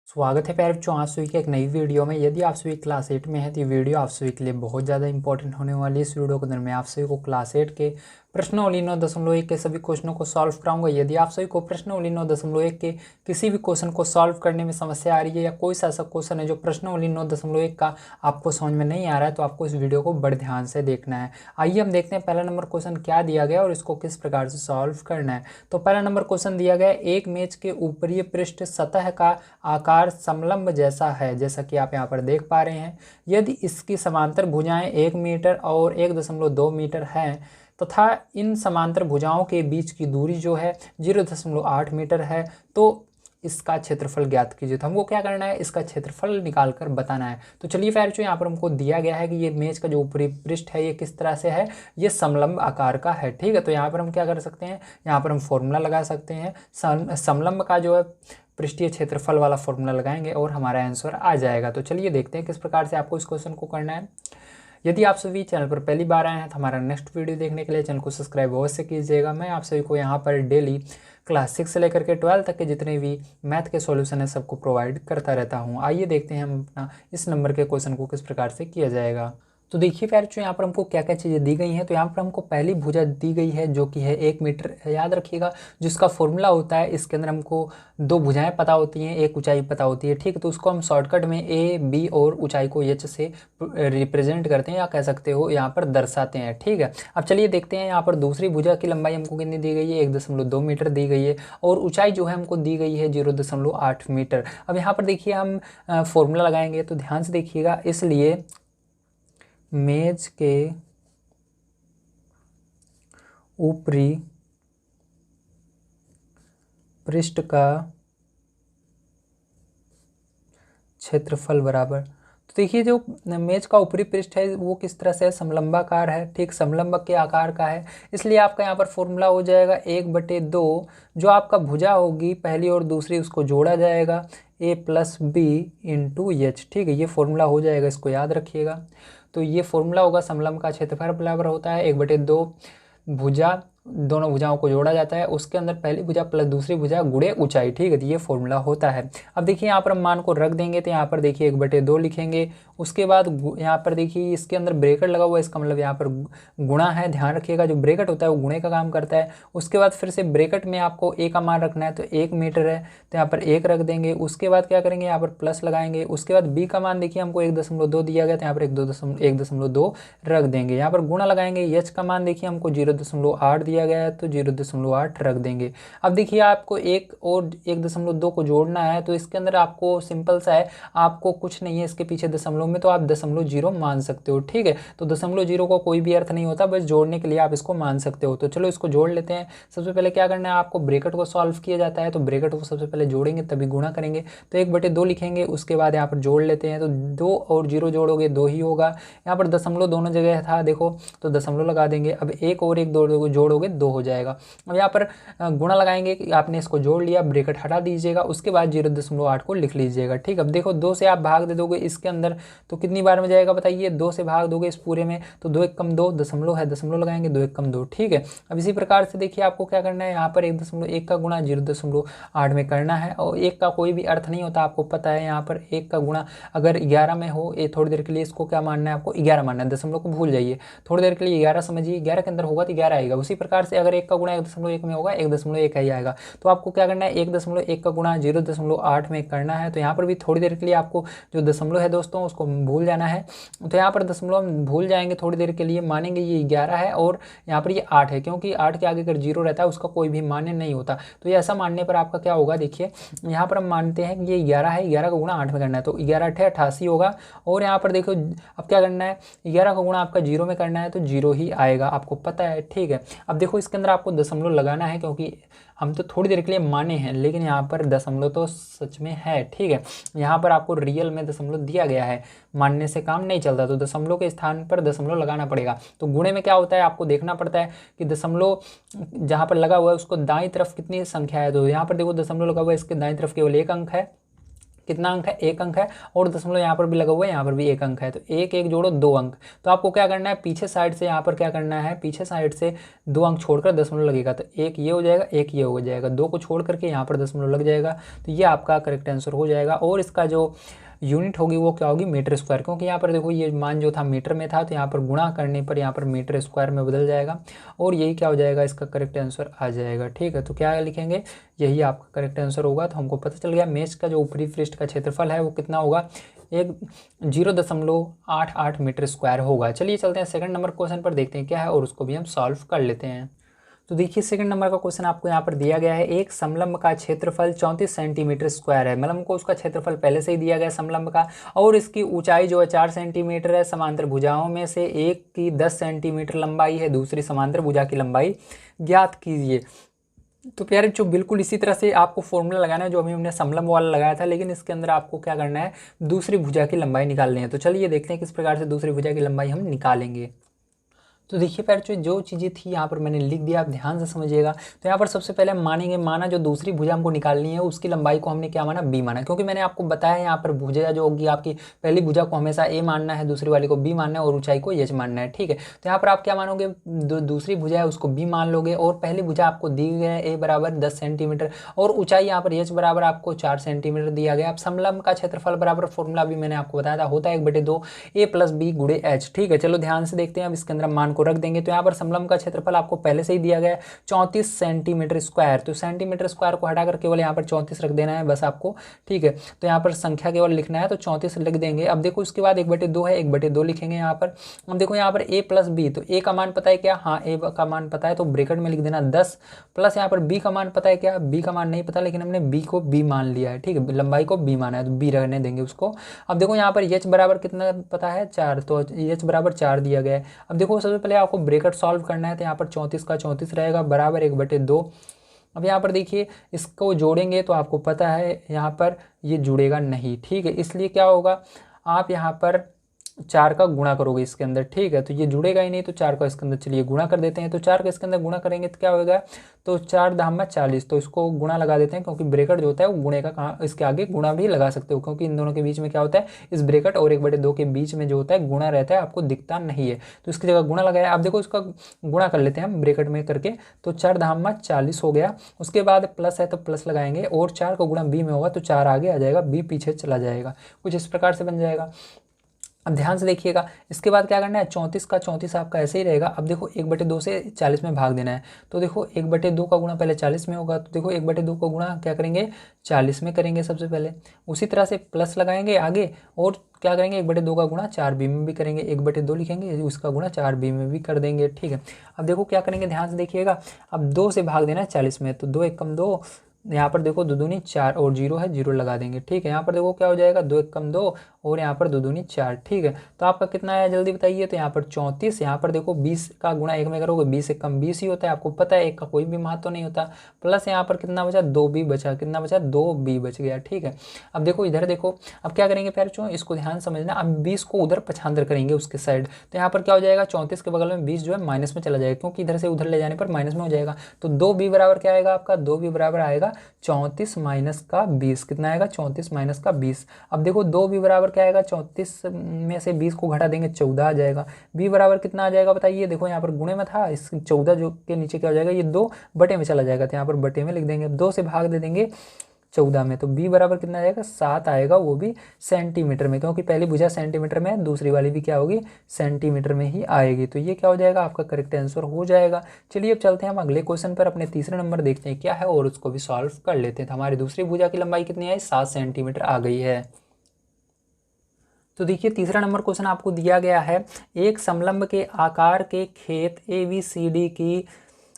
स्वागत है प्यारे बच्चों, आज सभी की एक नई वीडियो में। यदि आप सभी क्लास 8 में है तो ये वीडियो आप सभी के लिए बहुत ज़्यादा इंपॉर्टेंट होने वाली है। इस वीडियो के अंदर मैं आप सभी को क्लास 8 के प्रश्नावली 9.1 के सभी क्वेश्चनों को सॉल्व कराऊंगा। यदि आप सभी को प्रश्नावली 9.1 के किसी भी क्वेश्चन को सॉल्व करने में समस्या आ रही है या कोई सा ऐसा क्वेश्चन है जो प्रश्नावली 9.1 का आपको समझ में नहीं आ रहा है, तो आपको इस वीडियो को बड़े ध्यान से देखना है। आइए हम देखते हैं पहला नंबर क्वेश्चन क्या दिया गया और इसको किस प्रकार से सॉल्व करना है। तो पहला नंबर क्वेश्चन दिया गया है, एक मेज के ऊपरी पृष्ठ सतह का आकार समलंब जैसा है, जैसा कि आप यहाँ पर देख पा रहे हैं। यदि इसकी समांतर भुजाएं 1 मीटर और 1.2 मीटर हैं तथा इन समांतर भुजाओं के बीच की दूरी जो है 0.8 मीटर है, तो इसका क्षेत्रफल ज्ञात कीजिए। तो हमको क्या करना है, इसका क्षेत्रफल निकाल कर बताना है। तो चलिए फिर जो यहाँ पर हमको दिया गया है कि ये मेज का जो ऊपरी पृष्ठ है ये किस तरह से है, ये समलंब आकार का है। ठीक है, तो यहाँ पर हम क्या कर सकते हैं, यहाँ पर हम फॉर्मूला लगा सकते हैं। समलंब का जो है पृष्ठीय क्षेत्रफल वाला फॉर्मूला लगाएंगे और हमारा आंसर आ जाएगा। तो चलिए देखते हैं किस प्रकार से आपको इस क्वेश्चन को करना है। यदि आप सभी चैनल पर पहली बार आए हैं तो हमारा नेक्स्ट वीडियो देखने के लिए चैनल को सब्सक्राइब अवश्य कीजिएगा। मैं आप सभी को यहाँ पर डेली क्लास 6 से लेकर के 12 तक के जितने भी मैथ के सॉल्यूशन है सबको प्रोवाइड करता रहता हूँ। आइए देखते हैं हम अपना इस नंबर के क्वेश्चन को किस प्रकार से किया जाएगा। तो देखिए प्यारे बच्चों, यहाँ पर हमको क्या क्या चीज़ें दी गई हैं। तो यहाँ पर हमको पहली भुजा दी गई है जो कि है 1 मीटर। याद रखिएगा जिसका फॉर्मूला होता है, इसके अंदर हमको दो भुजाएं पता होती हैं, एक ऊंचाई पता होती है। ठीक है, तो उसको हम शॉर्टकट में ए बी और ऊंचाई को एच से रिप्रेजेंट करते हैं या कह सकते हो यहाँ पर दर्शाते हैं। ठीक है, अब चलिए देखते हैं यहाँ पर दूसरी भुजा की लंबाई हमको कितनी दी गई है, 1.2 मीटर दी गई है और ऊंचाई जो है हमको दी गई है 0.8 मीटर। अब यहाँ पर देखिए हम फॉर्मूला लगाएंगे तो ध्यान से देखिएगा। इसलिए मेज के ऊपरी पृष्ठ का क्षेत्रफल बराबर, तो देखिए जो मेज का ऊपरी पृष्ठ है वो किस तरह से है, समलंबाकार है। ठीक, समलंब के आकार का है, इसलिए आपका यहाँ पर फॉर्मूला हो जाएगा 1/2। जो आपका भुजा होगी पहली और दूसरी उसको जोड़ा जाएगा a + b × h। ठीक है, ये फॉर्मूला हो जाएगा, इसको याद रखिएगा। तो ये फॉर्मूला होगा, समलंब का क्षेत्रफल बराबर होता है 1/2 भुजा, दोनों भुजाओं को जोड़ा जाता है, उसके अंदर पहली भुजा प्लस दूसरी भुजा गुणे ऊंचाई। ठीक है, तो ये फॉर्मूला होता है। अब देखिए यहाँ पर हम मान को रख देंगे तो यहाँ पर देखिए 1/2 लिखेंगे। उसके बाद यहाँ पर देखिए इसके अंदर ब्रैकेट लगा हुआ है, इसका मतलब यहाँ पर गुणा है। ध्यान रखिएगा जो ब्रैकेट होता है वो गुणे का काम करता है। उसके बाद फिर से ब्रैकेट में आपको ए का मान रखना है, तो 1 मीटर है तो यहाँ पर 1 रख देंगे। उसके बाद क्या करेंगे, यहाँ पर प्लस लगाएंगे। उसके बाद बी का मान देखिए हमको 1.2 दिया गया, तो यहाँ पर 1.2 रख देंगे। यहाँ पर गुणा लगाएंगे। एच का मान देखिए हमको 0.8 दिया गया है तो 0.8 रख देंगे। अब देखिए आपको 1 और 1.2 को जोड़ना है, तो इसके अंदर आपको सिंपल सा है, आपको कुछ नहीं है इसके पीछे दशमलव में, तो आप 0.0 मान सकते हो। ठीक है, तो 0.0 का कोई भी अर्थ नहीं होता, बस जोड़ने के लिए आप इसको मान सकते हो। तो चलो इसको जोड़ लेते हैं। सबसे पहले क्या करना है, आपको ब्रैकेट को सॉल्व किया जाता है, तो ब्रैकेट को सबसे पहले जोड़ेंगे तभी गुणा करेंगे। तो 1/2 लिखेंगे, उसके बाद यहाँ पर जोड़ लेते हैं, तो 2 और 0 जोड़ोगे 2 ही होगा। यहाँ पर दशमलव दोनों जगह था देखो, तो दशमलव लगा देंगे। अब 1 और 1 जोड़ोगे 2 हो जाएगा। अब यहाँ पर गुणा लगाएंगे कि आपने इसको जोड़ लिया, ब्रैकेट हटा दीजिएगा, उसके बाद 0.8 को लिख लीजिएगा। ठीक, अब देखो 2 से आप भाग दे दोगे इसके अंदर तो कितनी बार में जाएगा बताइए, 2 से भाग दोगे इस पूरे में तो 2 × 1 = 2, दशमलव है दशमलव लगाएंगे, 2 × 1 = 2। ठीक है, अब इसी प्रकार से देखिए आपको क्या करना है, यहाँ पर 1.1 का गुणा 0.8 में करना है और 1 का कोई भी अर्थ नहीं होता, आपको पता है। यहाँ पर 1 का गुणा अगर 11 में हो, ये थोड़ी देर के लिए इसको क्या मानना है, आपको 11 मानना है, दशमलव को भूल जाइए। थोड़ी देर के लिए 11 समझिए, 11 के अंदर होगा तो 11 आएगा। उसी प्रकार से अगर 1 का गुणा 1.1 में होगा 1.1 ही आएगा। तो आपको क्या करना है, 1.1 का गुणा 0.8 में करना है। तो यहाँ पर भी थोड़ी देर के लिए आपको जो दशमलव है दोस्तों उसको भूल जाना है। तो यहाँ पर दशमलव भूल जाएंगे, थोड़ी देर के लिए मानेंगे ये 11 है और यहाँ पर ये 8 है, क्योंकि 8 के आगे अगर 0 रहता है उसका कोई भी मान्य नहीं होता। तो ये ऐसा मानने पर आपका क्या होगा, देखिए यहाँ पर हम मानते हैं कि ये 11 है, 11 का गुणा 8 में करना है, तो 11 × 8 = 88 होगा। और यहाँ पर देखो अब क्या करना है, 11 का गुणा आपका 0 में करना है तो 0 ही आएगा, आपको पता है। ठीक है, अब देखो इसके अंदर आपको दशमलव लगाना है, क्योंकि हम तो थोड़ी देर के लिए माने हैं लेकिन यहाँ पर दशमलव तो सच में है। ठीक है, यहाँ पर आपको रियल में दशमलव दिया गया है, मानने से काम नहीं चलता, तो दशमलव के स्थान पर दशमलव लगाना पड़ेगा। तो गुणे में क्या होता है, आपको देखना पड़ता है कि दशमलव जहाँ पर लगा हुआ है उसको दाईं तरफ कितनी संख्या है। तो यहाँ पर देखो दशमलव लगा हुआ है, इसके दाईं तरफ केवल 1 अंक है, कितना अंक है, 1 अंक है, और दशमलव यहाँ पर भी लगा हुआ है, यहाँ पर भी 1 अंक है, तो 1 1 जोड़ो 2 अंक। तो आपको क्या करना है, पीछे साइड से यहाँ पर क्या करना है, पीछे साइड से 2 अंक छोड़कर दशमलव लगेगा, तो 1 ये हो जाएगा, 1 ये हो जाएगा, 2 को छोड़ करके यहाँ पर दशमलव लग जाएगा। तो ये आपका करेक्ट आंसर हो जाएगा। और इसका जो यूनिट होगी वो क्या होगी, मीटर स्क्वायर, क्योंकि यहाँ पर देखो ये मान जो था मीटर में था, तो यहाँ पर गुणा करने पर यहाँ पर मीटर स्क्वायर में बदल जाएगा, और यही क्या हो जाएगा, इसका करेक्ट आंसर आ जाएगा। ठीक है, तो क्या लिखेंगे, यही आपका करेक्ट आंसर होगा। तो हमको पता चल गया मेज का जो ऊपरी पृष्ठ का क्षेत्रफल है वो कितना होगा, 0.88 मीटर स्क्वायर होगा। चलिए चलते हैं सेकंड नंबर क्वेश्चन पर, देखते हैं क्या है और उसको भी हम सॉल्व कर लेते हैं। तो देखिए सेकंड नंबर का क्वेश्चन आपको यहाँ पर दिया गया है, एक समलंब का क्षेत्रफल 34 सेंटीमीटर स्क्वायर है। मतलब को उसका क्षेत्रफल पहले से ही दिया गया समलंब का, और इसकी ऊंचाई जो है 4 सेंटीमीटर है। समांतर भुजाओं में से एक की 10 सेंटीमीटर लंबाई है, दूसरी समांतर भुजा की लंबाई ज्ञात कीजिए। तो प्यारे जो बिल्कुल इसी तरह से आपको फॉर्मूला लगाना है जो अभी हमने समलंब वाला लगाया था, लेकिन इसके अंदर आपको क्या करना है, दूसरी भुजा की लंबाई निकालनी है। तो चलिए देखते हैं किस प्रकार से दूसरी भुजा की लंबाई हम निकालेंगे। तो देखिए प्यारे जो चीज़ें थी यहाँ पर मैंने लिख दिया, आप ध्यान से समझिएगा। तो यहाँ पर सबसे पहले हम मानेंगे, माना जो दूसरी भुजा हमको निकालनी है उसकी लंबाई को हमने क्या माना, बी माना, क्योंकि मैंने आपको बताया यहाँ पर भुजा जो होगी आपकी पहली भुजा को हमेशा ए मानना है, दूसरी वाली को बी मानना है, और ऊंचाई को एच मानना है। ठीक है, तो यहाँ पर आप क्या मानोगे, दूसरी भुजा है उसको बी मान लोगे, और पहली भुजा आपको दी गई है ए बराबर 10 सेंटीमीटर, और ऊंचाई यहाँ पर एच बराबर आपको 4 सेंटीमीटर दिया गया। अब समलंब का क्षेत्रफल बराबर फॉर्मूला भी मैंने आपको बताया था, होता है 1/2 ए प्लस बी गुणे एच। ठीक है, चलो ध्यान से देखते हैं, अब इसके अंदर मान को रख देंगे। तो यहाँ पर समलंब का क्षेत्रफल आपको पहले से ही दिया गया है 34 सेंटीमीटर स्क्वायर, तो सेंटीमीटर स्क्वायर को हटाकर केवल यहाँ पर 34 रख देना है बस आपको। ठीक है, तो यहाँ पर संख्या केवल लिखना है, तो 34 लिख देंगे। अब देखो उसके बाद 1/2 है, 1/2 लिखेंगे यहाँ पर। अब देखो यहाँ पर a प्लस बी, तो a का मान पता है क्या, हाँ a का मान पता है, तो ब्रैकेट में लिख देना 10, प्लस यहाँ पर b का मान पता है क्या, b का मान नहीं पता, लेकिन हमने b को b मान लिया है। ठीक है, लंबाई को b माना है, तो b रहने देंगे उसको। अब देखो यहाँ पर h बराबर कितना पता है, 4, तो h बराबर 4 दिया गया है। अब देखो सबसे पहले आपको ब्रैकेट सॉल्व करना है, तो यहाँ पर 34 का 34 रहेगा बराबर 1/2। अब यहाँ पर देखिए इसको जोड़ेंगे तो आपको पता है यहाँ पर ये जुड़ेगा नहीं। ठीक है, इसलिए क्या होगा, आप यहाँ पर 4 का गुणा करोगे इसके अंदर। ठीक है, तो ये जुड़ेगा ही नहीं, तो 4 का इसके अंदर चलिए गुणा कर देते हैं। तो 4 का इसके अंदर गुणा करेंगे तो क्या होगा, तो 4 धाम 40, तो इसको गुणा लगा देते हैं, क्योंकि ब्रैकेट जो होता है वो गुणे का कहाँ, इसके आगे गुणा भी लगा सकते हो, क्योंकि इन दोनों के बीच में क्या होता है, इस ब्रैकेट और 1/2 के बीच में जो होता है गुणा रहता है, आपको दिखता नहीं है, तो इसकी जगह गुणा लगाया। अब देखो इसका गुणा कर लेते हैं हम ब्रैकेट में करके, तो 4 धाम 40 हो गया। उसके बाद प्लस है तो प्लस लगाएंगे, और 4 का गुणा बी में होगा, तो 4 आगे आ जाएगा, बी पीछे चला जाएगा, कुछ इस प्रकार से बन जाएगा। अब ध्यान से देखिएगा, इसके बाद क्या करना है, 34 का 34 आपका ऐसे ही रहेगा। अब देखो 1/2 से 40 में भाग देना है, तो देखो 1/2 का गुणा पहले 40 में होगा, तो देखो 1/2 का गुणा क्या करेंगे, 40 में करेंगे सबसे पहले। उसी तरह से प्लस लगाएंगे आगे, और क्या करेंगे 1/2 का गुणा 4b में भी करेंगे, 1/2 लिखेंगे, उसका गुणा 4b में भी कर देंगे। ठीक है, अब देखो क्या करेंगे, ध्यान से देखिएगा, अब 2 से भाग देना है 40 में, तो 2 एकम 2, यहाँ पर देखो 2 दूनी 4, और 0 है 0 लगा देंगे। ठीक है, यहाँ पर देखो क्या हो जाएगा, 2 एकम 2, और यहाँ पर 2 दूनी 4। ठीक है, तो आपका कितना आया जल्दी बताइए, तो यहाँ पर 34, यहाँ पर देखो 20 का गुणा 1 में करोगे, 20 एकम 20 ही होता है, आपको पता है 1 का कोई भी महत्व तो नहीं होता। प्लस यहाँ पर कितना बचा, 2b बचा, कितना बचा, 2b बच गया। ठीक है, अब देखो इधर देखो, अब क्या करेंगे प्यारे, इसको ध्यान समझना, अब 20 को उधर पछांतर करेंगे उसके साइड, तो यहाँ पर क्या हो जाएगा, 34 के बगल में 20 जो है माइनस में चला जाएगा, क्योंकि इधर से उधर ले जाने पर माइनस में हो जाएगा। तो 2b बराबर क्या आएगा आपका, 2b बराबर आएगा 34 माइनस का 20, कितना आएगा, 34 माइनस का 20। अब देखो 2b बराबर क्या आएगा, 34 में से 20 को घटा देंगे 14 आ जाएगा। b बराबर कितना आ जाएगा बताइए, देखो यहाँ पर गुणे में था, इस 14 जो के नीचे क्या हो जाएगा, ये 2 बटे में चला जाएगा, तो यहाँ पर बटे में लिख देंगे। 2 से भाग दे देंगे 14 में, तो b बराबर कितना आ जाएगा, 7 आएगा, वो भी सेंटीमीटर में, क्योंकि पहली भुजा सेंटीमीटर में है, दूसरी वाली भी क्या होगी, सेंटीमीटर में ही आएगी। तो ये क्या हो जाएगा, आपका करेक्ट आंसर हो जाएगा। चलिए अब चलते हैं हम अगले क्वेश्चन पर, अपने तीसरे नंबर देखते हैं क्या है, और उसको भी सॉल्व कर लेते हैं। तो हमारी दूसरी भुजा की लंबाई कितनी आई, 7 सेंटीमीटर आ गई है। तो देखिए तीसरा नंबर क्वेश्चन आपको दिया गया है, एक समलंब के आकार के खेत ABCD की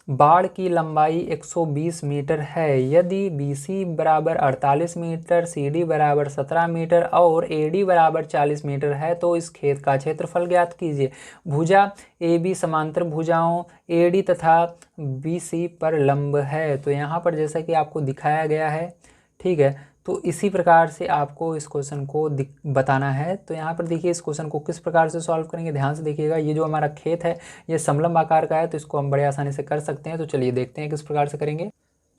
बाड़ की लंबाई 120 मीटर है। यदि BC बराबर 48 मीटर, CD बराबर 17 मीटर और AD बराबर 40 मीटर है, तो इस खेत का क्षेत्रफल ज्ञात कीजिए। भुजा AB समांतर भुजाओं AD तथा BC पर लंब है। तो यहाँ पर जैसा कि आपको दिखाया गया है, ठीक है, तो इसी प्रकार से आपको इस क्वेश्चन को बताना है। तो यहाँ पर देखिए इस क्वेश्चन को किस प्रकार से सॉल्व करेंगे, ध्यान से देखिएगा। ये जो हमारा खेत है ये समलंब आकार का है, तो इसको हम बड़े आसानी से कर सकते हैं। तो चलिए देखते हैं किस प्रकार से करेंगे।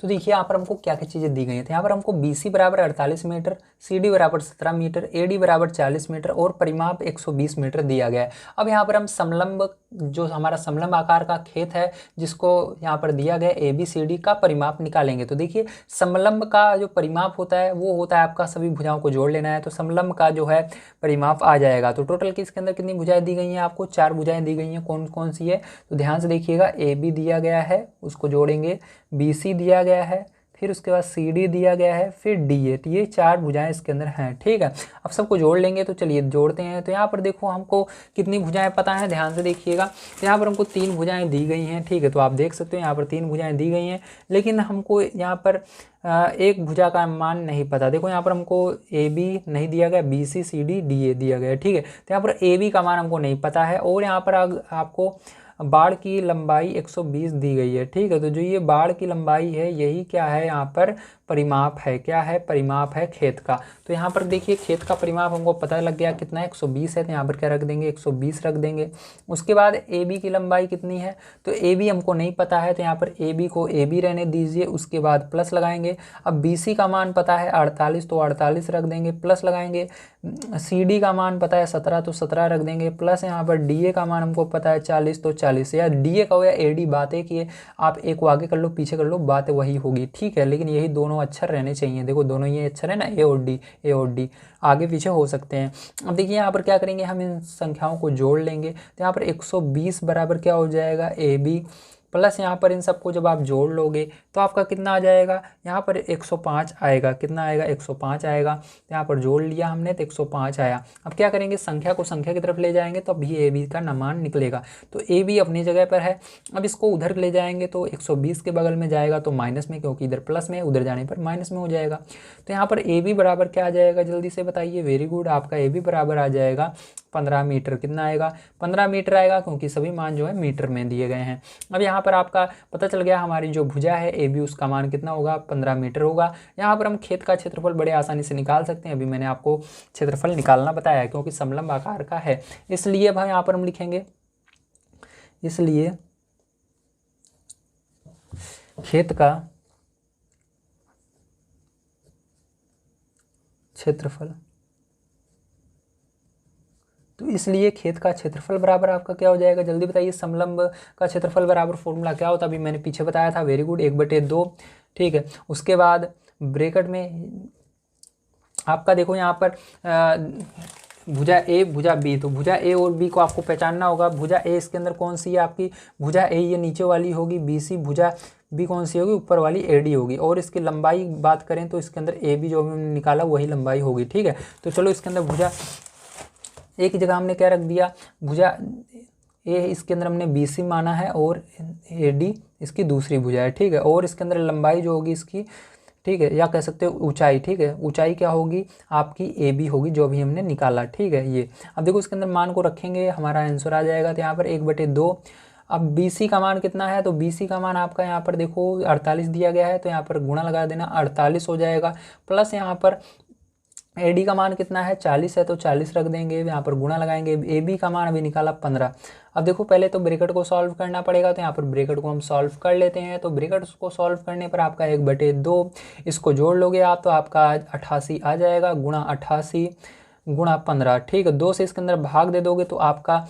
तो देखिए यहाँ पर हमको क्या क्या चीज़ें दी गई हैं। तो यहाँ पर हमको BC बराबर 48 मीटर, CD बराबर 17 मीटर, AD बराबर 40 मीटर और परिमाप 120 मीटर दिया गया है। अब यहाँ पर हम समलंब, जो हमारा समलंब आकार का खेत है जिसको यहाँ पर दिया गया ABCD का परिमाप निकालेंगे। तो देखिए समलंब का जो परिमाप होता है वो होता है आपका सभी भुजाओं को जोड़ लेना है, तो समलंब का जो है परिमाप आ जाएगा। तो टोटल की इसके अंदर कितनी भुजाएं दी गई हैं आपको? 4 भुजाएं दी गई हैं। कौन कौन सी है? तो ध्यान से देखिएगा, AB दिया गया है, उसको जोड़ेंगे, BC दिया गया है, फिर उसके बाद CD दिया गया है, फिर DA। तो ये 4 भुजाएं इसके अंदर हैं, ठीक है। अब सबको जोड़ लेंगे, तो चलिए जोड़ते हैं। तो यहाँ पर देखो हमको कितनी भुजाएं पता है, ध्यान से देखिएगा। तो यहाँ पर हमको 3 भुजाएं दी गई हैं, ठीक है। तो आप देख सकते हो यहाँ पर 3 भुजाएं दी गई हैं, लेकिन हमको यहाँ पर एक भुजा का मान नहीं पता। देखो यहाँ पर हमको AB नहीं दिया गया, BC CD DA दिया गया, ठीक है। तो यहाँ पर AB का मान हमको नहीं पता है, और यहाँ पर आपको बाड़ की लंबाई 120 दी गई है, ठीक है। तो जो ये बाड़ की लंबाई है यही क्या है यहाँ पर परिमाप है, क्या है? परिमाप है खेत का। तो यहाँ पर देखिए खेत का परिमाप हमको पता लग गया कितना है, 120 है। तो यहाँ पर क्या रख देंगे? 120 रख देंगे। उसके बाद AB की लंबाई कितनी है? तो AB हमको नहीं पता है, तो यहाँ पर AB को AB रहने दीजिए, उसके बाद प्लस लगाएंगे। अब BC का मान पता है 48, तो 48 रख देंगे, प्लस लगाएंगे। CD का मान पता है 17, तो 17 रख देंगे, प्लस यहाँ पर DA का मान हमको पता है 40, तो 40। या DA का हो या AD, बात एक ही है, आप एक को आगे कर लो पीछे कर लो, बात वही होगी, ठीक है। लेकिन यही दोनों अक्षर रहने चाहिए। देखो दोनों ये अक्षर है ना, A और D आगे पीछे हो सकते हैं। अब देखिए यहाँ पर क्या करेंगे, हम इन संख्याओं को जोड़ लेंगे। तो यहाँ पर 120 बराबर क्या हो जाएगा? AB प्लस यहाँ पर इन सबको जब आप जोड़ लोगे तो आपका कितना आ जाएगा? यहाँ पर 105 आएगा। कितना आएगा? 105 आएगा। तो यहाँ पर जोड़ लिया हमने तो 105 आया। अब क्या करेंगे, संख्या को संख्या की तरफ ले जाएंगे तो अभी AB का मान निकलेगा। तो AB अपनी जगह पर है। अब इसको उधर ले जाएंगे तो 120 के बगल में जाएगा तो माइनस में, क्योंकि इधर प्लस में, उधर जाने पर माइनस में हो जाएगा। तो यहाँ पर AB बराबर क्या आ जाएगा? जल्दी से बताइए। वेरी गुड, आपका AB बराबर आ जाएगा 15 मीटर। कितना आएगा? 15 मीटर आएगा, क्योंकि सभी मान जो है मीटर में दिए गए हैं। अब यहाँ पर आपका पता चल गया हमारी जो भुजा है AB, उसका मान कितना होगा? 15 मीटर होगा। यहाँ पर हम खेत का क्षेत्रफल बड़े आसानी से निकाल सकते हैं। अभी मैंने आपको क्षेत्रफल निकालना बताया, क्योंकि समलंब आकार का है, इसलिए अब यहाँ पर हम लिखेंगे, इसलिए खेत का क्षेत्रफल, तो इसलिए खेत का क्षेत्रफल बराबर आपका क्या हो जाएगा? जल्दी बताइए। समलंब का क्षेत्रफल बराबर फॉर्मूला क्या होता है? अभी मैंने पीछे बताया था। वेरी गुड, 1/2, ठीक है। उसके बाद ब्रैकेट में आपका देखो यहाँ पर भुजा A भुजा B, तो भुजा A और B को आपको पहचानना होगा। भुजा A इसके अंदर कौन सी है आपकी? भुजा A ये नीचे वाली होगी, BC भुजा B कौन सी होगी? ऊपर वाली AD होगी। और इसकी लंबाई बात करें तो इसके अंदर AB जो हमने निकाला वही लंबाई होगी, ठीक है। तो चलो इसके अंदर भुजा A की जगह हमने क्या रख दिया? भुजा A इसके अंदर हमने BC माना है और AD इसकी दूसरी भुजा है, ठीक है। और इसके अंदर लंबाई जो होगी इसकी, ठीक है, या कह सकते हो ऊंचाई, ठीक है। ऊंचाई क्या होगी? आपकी AB होगी, जो भी हमने निकाला, ठीक है। ये अब देखो इसके अंदर मान को रखेंगे, हमारा आंसर आ जाएगा। तो यहाँ पर 1/2। अब BC का मान कितना है? तो BC का मान आपका यहाँ पर देखो 48 दिया गया है, तो यहाँ पर गुणा लगा देना, 48 हो जाएगा। प्लस यहाँ पर AD का मान कितना है? 40 है, तो 40 रख देंगे, यहाँ पर गुणा लगाएंगे। AB का मान अभी निकाला 15। अब देखो पहले तो ब्रैकेट को सॉल्व करना पड़ेगा, तो यहाँ पर ब्रैकेट को हम सॉल्व कर लेते हैं। तो ब्रैकेट को सॉल्व करने पर आपका 1/2, इसको जोड़ लोगे आप तो आपका 88 आ जाएगा, गुणा 88 गुणा 15, ठीक है। 2 से इसके अंदर भाग दे दोगे तो आपका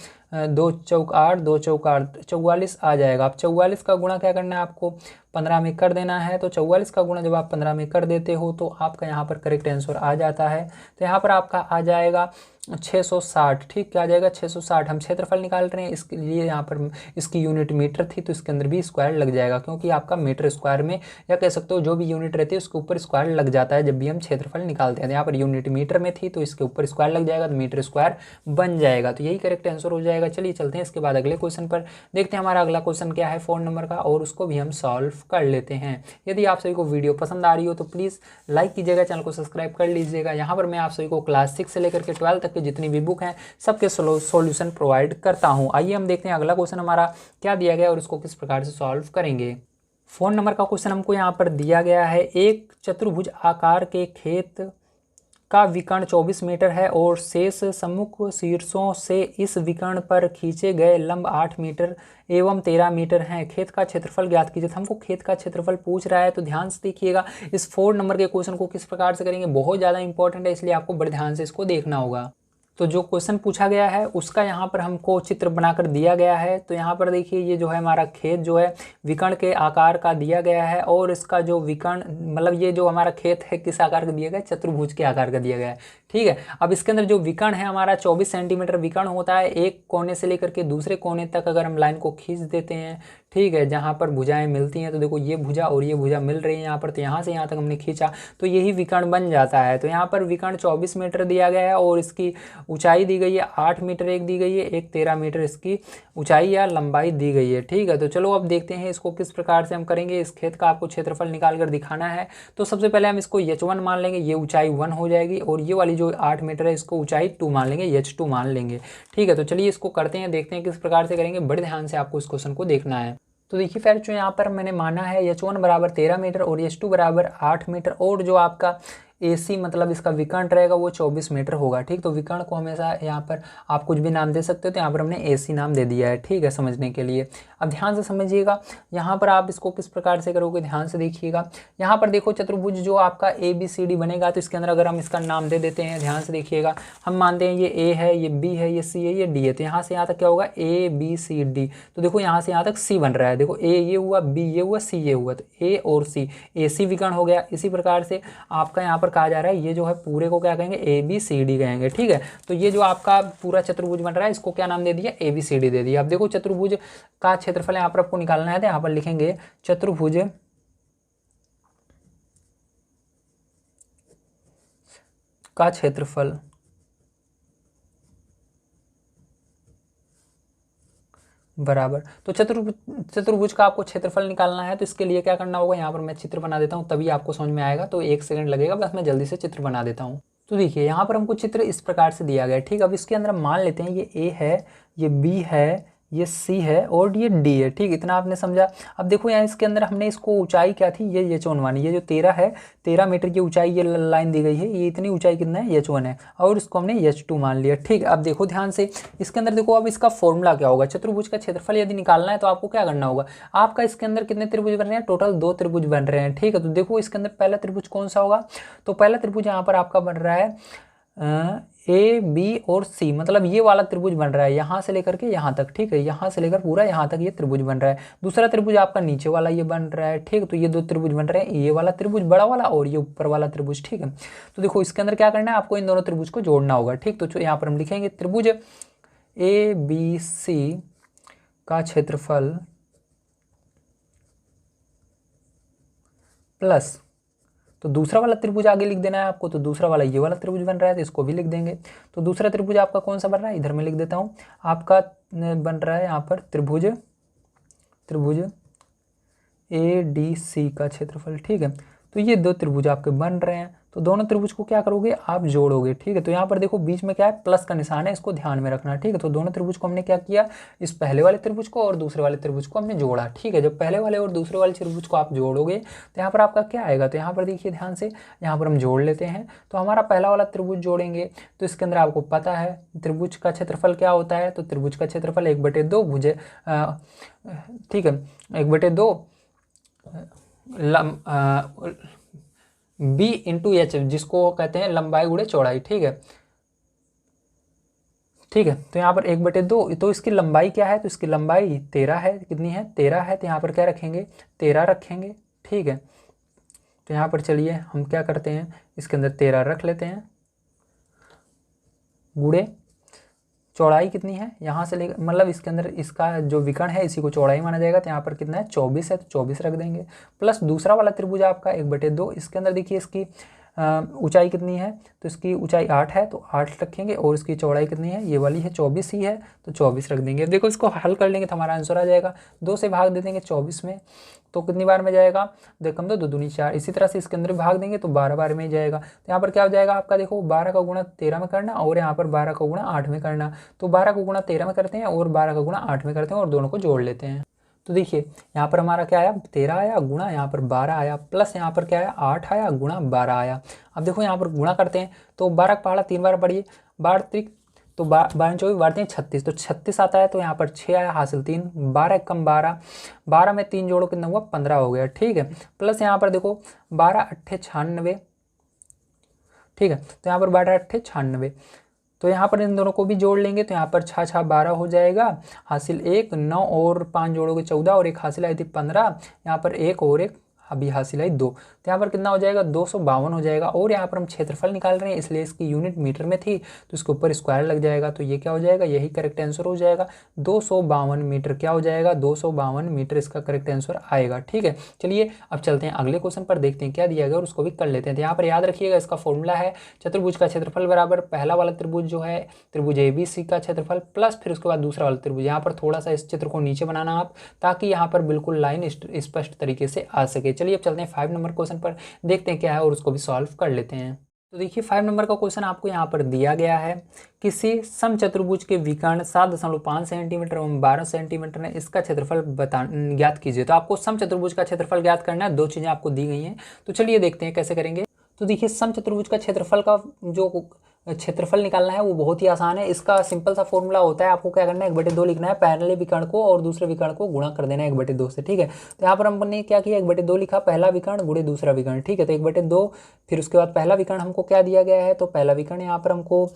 2 चौक 8, 2 चौक 8, 44 आ जाएगा। अब 44 का गुणा क्या करना है आपको? 15 में कर देना है। तो 44 का गुणा जब आप 15 में कर देते हो तो आपका यहाँ पर करेक्ट आंसर आ जाता है। तो यहाँ पर आपका आ जाएगा 660, ठीक, क्या आ जाएगा? 660। हम क्षेत्रफल निकाल रहे हैं, इसके लिए यहाँ पर इसकी यूनिट मीटर थी, तो इसके अंदर भी स्क्वायर लग जाएगा, क्योंकि आपका मीटर स्क्वायर में, या कह सकते हो जो भी यूनिट रहती है उसके ऊपर स्क्वायर लग जाता है जब भी हम क्षेत्रफल निकालते हैं। यहाँ पर यूनिट मीटर में थी तो इसके ऊपर स्क्वायर लग जाएगा, तो मीटर स्क्वायर बन जाएगा। तो यही करेक्ट आंसर हो जाएगा। चलिए चलते हैं इसके बाद अगले क्वेश्चन पर, देखते हैं हमारा अगला क्वेश्चन क्या है 4 नंबर का, और उसको भी हम सॉल्व कर लेते हैं। यदि आप सभी को वीडियो पसंद आ रही हो तो प्लीज़ लाइक कीजिएगा, चैनल को सब्सक्राइब कर लीजिएगा। यहाँ पर मैं आप सभी को क्लास 6 से लेकर के 12 तक की जितनी भी बुक हैं सबके सॉल्यूशन प्रोवाइड करता हूँ। आइए हम देखते हैं अगला क्वेश्चन हमारा क्या दिया गया और उसको किस प्रकार से सॉल्व करेंगे। 4 नंबर का क्वेश्चन हमको यहाँ पर दिया गया है, एक चतुर्भुज आकार के खेत का विकर्ण 24 मीटर है और शेष सम्मुख शीर्षों से इस विकर्ण पर खींचे गए लंब 8 मीटर एवं 13 मीटर हैं। खेत का क्षेत्रफल ज्ञात कीजिए। तो हमको खेत का क्षेत्रफल पूछ रहा है, तो ध्यान से देखिएगा इस 4 नंबर के क्वेश्चन को किस प्रकार से करेंगे, बहुत ज़्यादा इंपॉर्टेंट है, इसलिए आपको बड़े ध्यान से इसको देखना होगा। तो जो क्वेश्चन पूछा गया है उसका यहाँ पर हमको चित्र बनाकर दिया गया है। तो यहाँ पर देखिए ये जो है हमारा खेत जो है विकर्ण के आकार का दिया गया है और इसका जो विकर्ण मतलब ये जो हमारा खेत है किस आकार का दिया गया है, चतुर्भुज के आकार का दिया गया है। ठीक है, अब इसके अंदर जो विकर्ण है हमारा 24 सेंटीमीटर विकर्ण होता है। एक कोने से लेकर के दूसरे कोने तक अगर हम लाइन को खींच देते हैं, ठीक है, जहाँ पर भुजाएं मिलती हैं, तो देखो ये भुजा और ये भुजा मिल रही है यहाँ पर, तो यहाँ से यहाँ तक हमने खींचा तो यही विकर्ण बन जाता है। तो यहाँ पर विकर्ण 24 मीटर दिया गया है और इसकी ऊंचाई दी गई है 8 मीटर एक दी गई है, एक 13 मीटर इसकी ऊंचाई या लंबाई दी गई है। ठीक है, तो चलो अब देखते हैं इसको किस प्रकार से हम करेंगे। इस खेत का आपको क्षेत्रफल निकाल कर दिखाना है। तो सबसे पहले हम इसको h1 मान लेंगे, ये ऊंचाई 1 हो जाएगी और ये वाली जो 8 मीटर है इसको ऊंचाई 2 मान लेंगे, h2 मान लेंगे। ठीक है, तो चलिए इसको करते हैं, देखते हैं किस प्रकार से करेंगे। बड़े ध्यान से आपको इस क्वेश्चन को देखना है। तो देखिए फ्रेंड्स जो यहाँ पर मैंने माना है h1 बराबर 13 मीटर और h2 बराबर 8 मीटर और जो आपका AC मतलब इसका विकर्ण रहेगा वो 24 मीटर होगा। ठीक, तो विकर्ण को हमेशा यहाँ पर आप कुछ भी नाम दे सकते हो, तो यहाँ पर हमने AC नाम दे दिया है। ठीक है, समझने के लिए अब ध्यान से समझिएगा। यहाँ पर आप इसको किस प्रकार से करोगे, ध्यान से देखिएगा। यहाँ पर देखो चतुर्भुज जो आपका ABCD बनेगा, तो इसके अंदर अगर हम इसका नाम दे देते हैं, ध्यान से देखिएगा, हम मानते हैं ये A है, ये B है, ये C है, ये D है, तो यहाँ से यहाँ तक क्या होगा ABCD। तो देखो यहाँ से यहाँ तक C बन रहा है, देखो A ये हुआ, B ये हुआ, C ये हुआ, तो A और C AC विकर्ण हो गया। इसी प्रकार से आपका यहाँ पर कहा जा रहा है ये जो है पूरे को क्या कहेंगे ABCD कहेंगे। ठीक है, तो ये जो आपका पूरा चतुर्भुज बन रहा है इसको क्या नाम दे दिया ABCD दे दिया। अब देखो चतुर्भुज का क्षेत्रफल यहाँ पर आपको निकालना है, तो यहाँ पर लिखेंगे चतुर्भुज का क्षेत्रफल बराबर, तो चतुर्भुज का आपको क्षेत्रफल निकालना है। तो इसके लिए क्या करना होगा, यहाँ पर मैं चित्र बना देता हूँ तभी आपको समझ में आएगा, तो 1 सेकंड लगेगा, बस मैं जल्दी से चित्र बना देता हूँ। तो देखिए यहाँ पर हमको चित्र इस प्रकार से दिया गया है। ठीक, अब इसके अंदर हम मान लेते हैं ये A है, ये B है, ये C है और ये D है। ठीक, इतना आपने समझा। अब देखो यहाँ इसके अंदर हमने इसको ऊंचाई क्या थी, ये h1 मानी, ये जो 13 है, 13 मीटर की ऊंचाई ये लाइन दी गई है, ये इतनी ऊंचाई कितना है h1 है और इसको हमने h2 मान लिया। ठीक, अब देखो ध्यान से इसके अंदर देखो, अब इसका फॉर्मूला क्या होगा, चतुर्भुज का क्षेत्रफल यदि निकालना है तो आपको क्या करना होगा, आपका इसके अंदर कितने त्रिभुज बन रहे हैं, टोटल 2 त्रिभुज बन रहे हैं। ठीक है, तो देखो इसके अंदर पहला त्रिभुज कौन सा होगा, तो पहला त्रिभुज यहाँ पर आपका बन रहा है A B और C, मतलब ये वाला त्रिभुज बन रहा है यहाँ से लेकर के यहाँ तक। ठीक है, यहाँ से लेकर पूरा यहाँ तक ये त्रिभुज बन रहा है। दूसरा त्रिभुज आपका नीचे वाला ये बन रहा है। ठीक, तो ये 2 त्रिभुज बन रहे हैं, ये वाला त्रिभुज बड़ा वाला और ये ऊपर वाला त्रिभुज। ठीक है, तो देखो इसके अंदर क्या करना है, आपको इन दोनों त्रिभुज को जोड़ना होगा। ठीक, तो यहाँ पर हम लिखेंगे त्रिभुज ABC का क्षेत्रफल प्लस, तो दूसरा वाला त्रिभुज आगे लिख देना है आपको, तो दूसरा वाला ये वाला त्रिभुज बन रहा है तो इसको भी लिख देंगे। तो दूसरा त्रिभुज आपका कौन सा बन रहा है, इधर मैं लिख देता हूँ, आपका बन रहा है यहाँ पर त्रिभुज ADC का क्षेत्रफल। ठीक है, तो ये 2 त्रिभुज आपके बन रहे हैं, तो दोनों त्रिभुज को क्या करोगे आप जोड़ोगे। ठीक है, तो यहाँ पर देखो बीच में क्या है प्लस का निशान है, इसको ध्यान में रखना। ठीक है, तो दोनों त्रिभुज को हमने क्या किया, इस पहले वाले त्रिभुज को और दूसरे वाले त्रिभुज को हमने जोड़ा। ठीक है, जब पहले वाले और दूसरे वाले त्रिभुज को आप जोड़ोगे तो यहाँ पर आपका क्या आएगा, तो यहाँ पर देखिए ध्यान से, यहाँ पर हम जोड़ लेते हैं। तो हमारा पहला वाला त्रिभुज जोड़ेंगे तो इसके अंदर आपको पता है त्रिभुज का क्षेत्रफल क्या होता है, तो त्रिभुज का क्षेत्रफल 1/2 भुजे, ठीक है, 1/2 B इंटू एच, जिसको कहते हैं लंबाई गुणे चौड़ाई। ठीक है, ठीक है, तो यहाँ पर 1/2, तो इसकी लंबाई क्या है, तो इसकी लंबाई 13 है, कितनी है 13 है, तो यहाँ पर क्या रखेंगे 13 रखेंगे। ठीक है, तो यहाँ पर चलिए हम क्या करते हैं, इसके अंदर 13 रख लेते हैं, गुणे चौड़ाई कितनी है यहाँ से लेकर, मतलब इसके अंदर इसका जो विकर्ण है इसी को चौड़ाई माना जाएगा, तो यहाँ पर कितना है 24 है, तो 24 रख देंगे। प्लस दूसरा वाला त्रिभुज आपका 1/2, इसके अंदर देखिए इसकी ऊंचाई कितनी है, तो इसकी ऊंचाई 8 है, तो 8 रखेंगे और इसकी चौड़ाई कितनी है, ये वाली है 24 ही है, तो 24 रख देंगे। देखो इसको हल कर लेंगे तो हमारा आंसर आ जाएगा, 2 से भाग दे देंगे 24 में, तो कितनी बार में जाएगा, देखो 2 दूनी 4, इसी तरह से इसके अंदर भाग देंगे तो 12 बार में ही जाएगा। तो यहाँ पर क्या हो जाएगा आपका, देखो 12 का गुणा 13 में करना और यहाँ पर 12 का गुणा 8 में करना, तो 12 का गुणा 13 में करते हैं और 12 का गुणा 8 में करते हैं और दोनों को जोड़ लेते हैं। तो देखिए यहाँ पर हमारा क्या आया 13 आया गुणा यहाँ पर 12 आया प्लस यहाँ पर क्या आया 8 आया गुणा 12 आया। अब देखो यहाँ पर गुणा करते हैं तो 12 का पहाड़ा 3 बार बढ़िए 12 त्रिक तो 12 24 बढ़ते हैं 36 तो 36 आता है तो यहाँ पर 6 आया हासिल 3 12 कम 12 12 में 3 जोड़ो कितना हुआ 15 हो गया ठीक है। प्लस यहाँ पर देखो 12 अट्ठे 96 ठीक है तो यहाँ पर 12 अट्ठे 96 तो यहाँ पर इन दोनों को भी जोड़ लेंगे तो यहाँ पर 6 6 12 हो जाएगा हासिल 1 9 और 5 जोड़ोगे 14 और एक हासिल आई थी 15 यहाँ पर एक और एक अभी हासिल आई 2 तो यहाँ पर कितना हो जाएगा 252 हो जाएगा। और यहाँ पर हम क्षेत्रफल निकाल रहे हैं इसलिए इसकी यूनिट मीटर में थी तो इसके ऊपर स्क्वायर लग जाएगा तो ये क्या हो जाएगा यही करेक्ट आंसर हो जाएगा 252 मीटर क्या हो जाएगा 252 मीटर इसका करेक्ट आंसर आएगा ठीक है। चलिए अब चलते हैं अगले क्वेश्चन पर देखते हैं क्या दिया गया और उसको भी कर लेते हैं। तो यहाँ पर याद रखिएगा इसका फॉर्मूला है चतुर्भुज का क्षेत्रफल बराबर पहला वाला त्रिभुज जो है त्रिभुज ABC का क्षेत्रफल प्लस फिर उसके बाद दूसरा वाला त्रिभुज। यहाँ पर थोड़ा सा इस चित्र को नीचे बनाना आप ताकि यहाँ पर बिल्कुल लाइन स्पष्ट तरीके से आ सके। चलिए अब चलते हैं 5 नंबर क्वेश्चन पर देखते हैं क्या है और उसको भी सॉल्व कर लेते हैं। तो देखिए 5 नंबर का क्वेश्चन आपको यहाँ पर दिया गया है किसी समचतुर्भुज के विकर्ण 7.5 सेंटीमीटर एवं 12 सेंटीमीटर है इसका क्षेत्रफल ज्ञात कीजिए। तो आपको समचतुर्भुज का क्षेत्रफल ज्ञात करना है। 2 चीज़ें आपको दी गई हैं तो चलिए देखते हैं कैसे करेंगे। तो देखिए समचतुर्भुज का क्षेत्रफल का जो क्षेत्रफल निकालना है वो बहुत ही आसान है। इसका सिंपल सा फॉर्मूला होता है आपको क्या करना है 1/2 लिखना है पहले विकर्ण को और दूसरे विकर्ण को गुणा कर देना है 1/2 से ठीक है। तो यहाँ पर हमने क्या किया 1/2 लिखा पहला विकर्ण गुणे दूसरा विकर्ण ठीक है। तो 1/2 फिर उसके बाद पहला विकर्ण हमको क्या दिया गया है तो पहला विकर्ण यहाँ पर हमको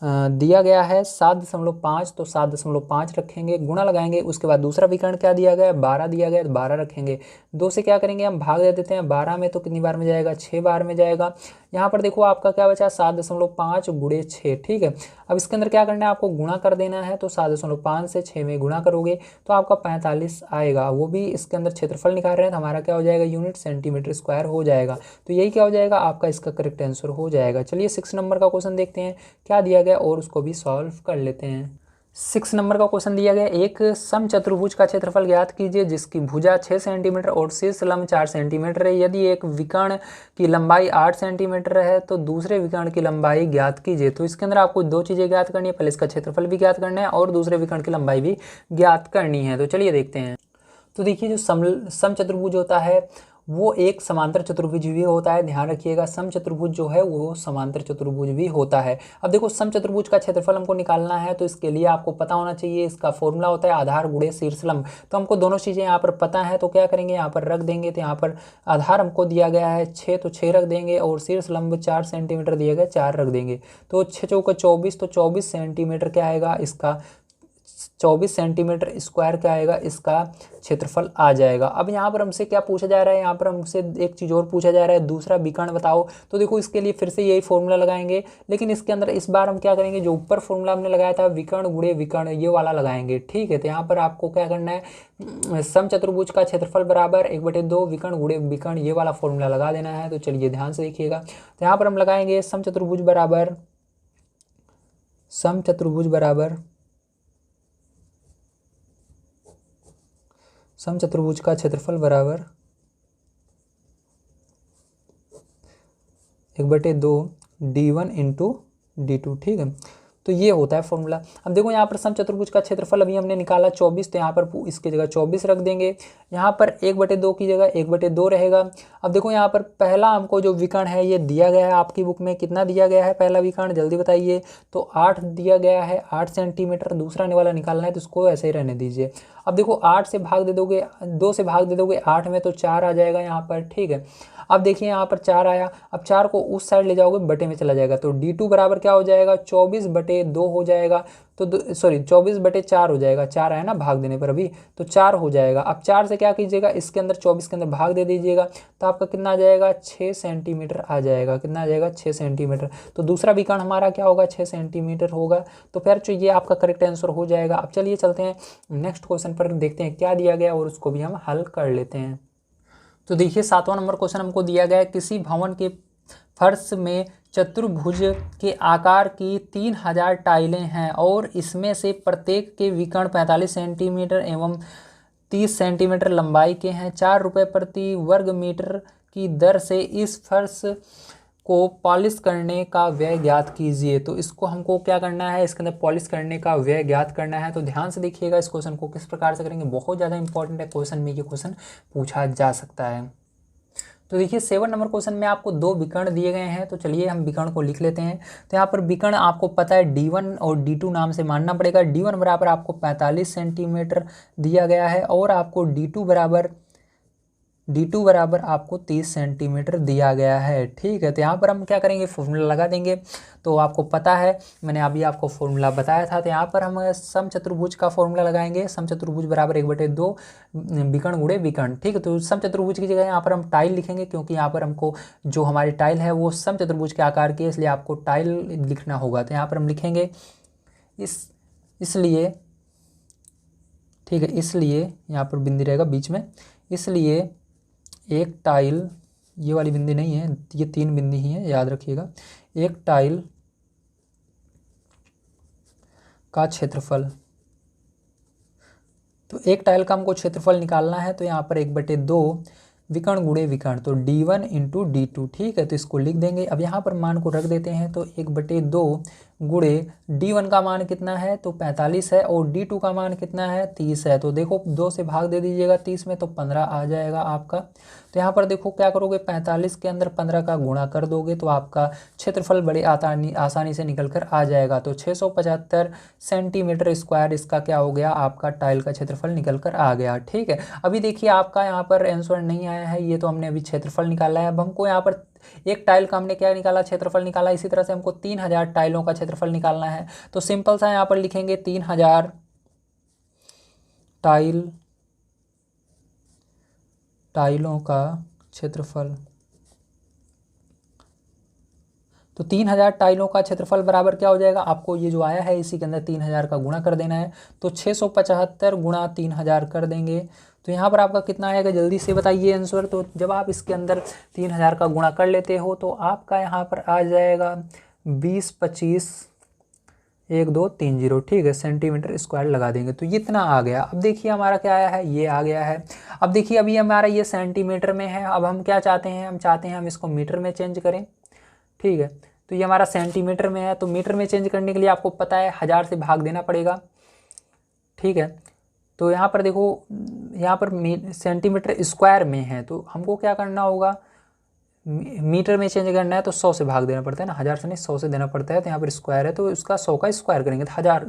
दिया गया है 7.5 तो 7.5 रखेंगे गुणा लगाएंगे। उसके बाद दूसरा विकर्ण क्या दिया गया है 12 दिया गया है तो 12 रखेंगे। 2 से क्या करेंगे हम भाग दे देते हैं 12 में तो कितनी बार में जाएगा 6 बार में जाएगा। यहाँ पर देखो आपका क्या बचा 7.5 गुणे 6 ठीक है। अब इसके अंदर क्या करना है आपको गुणा कर देना है तो 7.5 से 6 में गुणा करोगे तो आपका 45 आएगा। वो भी इसके अंदर क्षेत्रफल निकाल रहे हैं तो हमारा क्या हो जाएगा यूनिट सेंटीमीटर स्क्वायर हो जाएगा। तो यही क्या हो जाएगा आपका इसका करेक्ट आंसर हो जाएगा। चलिए 6 नंबर का क्वेश्चन देखते हैं क्या दिया गया और उसको भी सॉल्व कर लेते हैं। 6 नंबर का क्वेश्चन दिया गया एक समचतुर्भुज का क्षेत्रफल ज्ञात कीजिए जिसकी भुजा 6 सेंटीमीटर और शीर्ष लंब 4 सेंटीमीटर है। यदि एक विकर्ण की लंबाई 8 सेंटीमीटर है तो दूसरे विकर्ण की लंबाई ज्ञात कीजिए। तो इसके अंदर आपको 2 चीज़ें ज्ञात करनी है पहले इसका क्षेत्रफल भी ज्ञात करना है और दूसरे विकर्ण की लंबाई भी ज्ञात करनी है। तो चलिए देखते हैं। तो देखिए जो समचतुर्भुज होता है वो एक समांतर चतुर्भुज भी होता है। ध्यान रखिएगा समचतुर्भुज जो है वो समांतर चतुर्भुज भी होता है। अब देखो समचतुर्भुज का क्षेत्रफल हमको निकालना है तो इसके लिए आपको पता होना चाहिए इसका फॉर्मूला होता है आधार गुणे शीर्ष लंब। तो हमको दोनों चीज़ें यहाँ पर पता है तो क्या करेंगे यहाँ पर रख देंगे। तो यहाँ पर आधार हमको दिया गया है 6 तो 6 रख देंगे और शीर्ष लंब 4 सेंटीमीटर दिया गया 4 रख देंगे। तो 6 चौका 24 तो 24 सेंटीमीटर क्या आएगा इसका 24 सेंटीमीटर स्क्वायर क्या आएगा इसका क्षेत्रफल आ जाएगा। अब यहाँ पर हमसे क्या पूछा जा रहा है यहाँ पर हमसे एक चीज़ और पूछा जा रहा है दूसरा विकर्ण बताओ। तो देखो इसके लिए फिर से यही फॉर्मूला लगाएंगे लेकिन इसके अंदर इस बार हम क्या करेंगे जो ऊपर फॉर्मूला हमने लगाया था विकर्ण गुणे विकर्ण ये वाला लगाएंगे ठीक है। तो यहाँ पर आपको क्या करना है समचतुर्भुज का क्षेत्रफल बराबर 1/2 विकर्ण गुणे विकर्ण ये वाला फॉर्मूला लगा देना है। तो चलिए ध्यान से देखिएगा। तो यहाँ पर हम लगाएंगे समचतुर्भुज बराबर समचतुर्भुज का क्षेत्रफल बराबर 1/2 d1 इंटू d2 ठीक है। तो ये होता है फॉर्मूला। अब देखो यहाँ पर समचतुर्भुज का क्षेत्रफल अभी हमने निकाला 24 तो यहाँ पर इसकी जगह 24 रख देंगे। यहाँ पर 1/2 की जगह 1/2 रहेगा। अब देखो यहाँ पर पहला हमको जो विकर्ण है ये दिया गया है आपकी बुक में कितना दिया गया है पहला विकर्ण जल्दी बताइए। तो 8 दिया गया है 8 सेंटीमीटर। दूसरा वाला निकालना है तो इसको ऐसे ही रहने दीजिए। अब देखो 8 से भाग दे दोगे 2 से भाग दे दोगे 8 में तो 4 आ जाएगा यहाँ पर ठीक है। अब देखिए यहाँ पर 4 आया। अब 4 को उस साइड ले जाओगे बटे में चला जाएगा तो d2 बराबर क्या हो जाएगा 24/2 हो जाएगा। तो 24/4 हो जाएगा 4 आया ना भाग देने पर अभी तो 4 हो जाएगा। अब 4 से क्या कीजिएगा इसके अंदर 24 के अंदर भाग दे दीजिएगा तो आपका कितना आ जाएगा 6 सेंटीमीटर आ जाएगा। कितना आ जाएगा 6 सेंटीमीटर। तो दूसरा विकर्ण हमारा क्या होगा 6 सेंटीमीटर होगा। तो फिर ये आपका करेक्ट आंसर हो जाएगा। अब चलिए चलते हैं नेक्स्ट क्वेश्चन पर देखते हैं क्या दिया गया और उसको भी हम हल कर लेते हैं। तो देखिए 7वां नंबर क्वेश्चन हमको दिया गया है किसी भवन के फर्श में चतुर्भुज के आकार की 3000 टाइलें हैं और इसमें से प्रत्येक के विकर्ण 45 सेंटीमीटर एवं 30 सेंटीमीटर लंबाई के हैं। 4 रुपये प्रति वर्ग मीटर की दर से इस फर्श को पॉलिश करने का व्यय ज्ञात कीजिए। तो इसको हमको क्या करना है, इसके अंदर पॉलिश करने का व्यय ज्ञात करना है। तो ध्यान से देखिएगा इस क्वेश्चन को किस प्रकार से करेंगे, बहुत ज़्यादा इंपॉर्टेंट है क्वेश्चन में, ये क्वेश्चन पूछा जा सकता है। तो देखिए 7 नंबर क्वेश्चन में आपको 2 विकर्ण दिए गए हैं। तो चलिए हम विकर्ण को लिख लेते हैं। तो यहाँ पर विकर्ण आपको पता है D1 और D2 नाम से मानना पड़ेगा। D1 बराबर आपको 45 सेंटीमीटर दिया गया है और आपको D2 बराबर आपको 30 सेंटीमीटर दिया गया है। ठीक है, तो यहाँ पर हम क्या करेंगे, फॉर्मूला लगा देंगे। तो आपको पता है, मैंने अभी आपको फॉर्मूला बताया था। तो यहाँ पर हम समचतुर्भुज का फॉर्मूला लगाएंगे। समचतुर्भुज बराबर 1/2 विकर्ण गुणे विकर्ण। ठीक है, तो समचतुर्भुज की जगह यहाँ पर हम टाइल लिखेंगे, क्योंकि यहाँ पर हमको जो हमारी टाइल है वो समचतुर्भुज के आकार की है, इसलिए आपको टाइल लिखना होगा। तो यहाँ पर हम लिखेंगे इसलिए, ठीक है, इसलिए यहाँ पर बिंदी रहेगा बीच में, इसलिए एक टाइल, ये वाली बिंदी नहीं है, ये 3 बिंदी ही है, याद रखिएगा। एक टाइल का क्षेत्रफल, तो एक टाइल का हमको क्षेत्रफल निकालना है। तो यहाँ पर 1/2 विकर्ण गुणे विकर्ण, तो D1 इंटू D2। ठीक है, तो इसको लिख देंगे। अब यहाँ पर मान को रख देते हैं। तो 1/2 गुणे D1 का मान कितना है, तो 45 है, और D2 का मान कितना है, 30 है। तो देखो 2 से भाग दे दीजिएगा 30 में, तो 15 आ जाएगा आपका। तो यहाँ पर देखो क्या करोगे, 45 के अंदर 15 का गुणा कर दोगे तो आपका क्षेत्रफल बड़े आसानी से निकल कर आ जाएगा। तो 675 सेंटीमीटर स्क्वायर इसका क्या हो गया, आपका टाइल का क्षेत्रफल निकल कर आ गया। ठीक है, अभी देखिए आपका यहाँ पर आंसर नहीं आया है, ये तो हमने अभी क्षेत्रफल निकाला है। अब हमको यहाँ पर एक टाइल का हमने क्या निकाला, क्षेत्रफल निकाला। इसी तरह से हमको 3000 टाइलों का क्षेत्रफल निकालना है। तो सिंपल सा यहाँ पर लिखेंगे 3000 टाइलों का क्षेत्रफल। तो 3000 टाइलों का क्षेत्रफल बराबर क्या हो जाएगा, आपको ये जो आया है इसी के अंदर 3000 का गुणा कर देना है। तो 675 गुणा 3000 कर देंगे। तो यहाँ पर आपका कितना आएगा, जल्दी से बताइए आंसर। तो जब आप इसके अंदर 3000 का गुणा कर लेते हो तो आपका यहाँ पर आ जाएगा 20 25 1230। ठीक है, सेंटीमीटर स्क्वायर लगा देंगे तो ये इतना आ गया। अब देखिए हमारा क्या आया है, ये आ गया है। अब देखिए अभी हमारा ये सेंटीमीटर में है। अब हम क्या चाहते हैं, हम चाहते हैं हम इसको मीटर में चेंज करें। ठीक है, तो ये हमारा सेंटीमीटर में है। तो मीटर में चेंज करने के लिए आपको पता है 1000 से भाग देना पड़ेगा। ठीक है, तो यहाँ पर देखो, यहाँ पर सेंटीमीटर स्क्वायर में है, तो हमको क्या करना होगा, मीटर में चेंज करना है तो 100 से भाग देना पड़ता है ना, 1000 से नहीं 100 से देना पड़ता है। तो यहाँ पर स्क्वायर है तो उसका 100 का स्क्वायर करेंगे तो 1000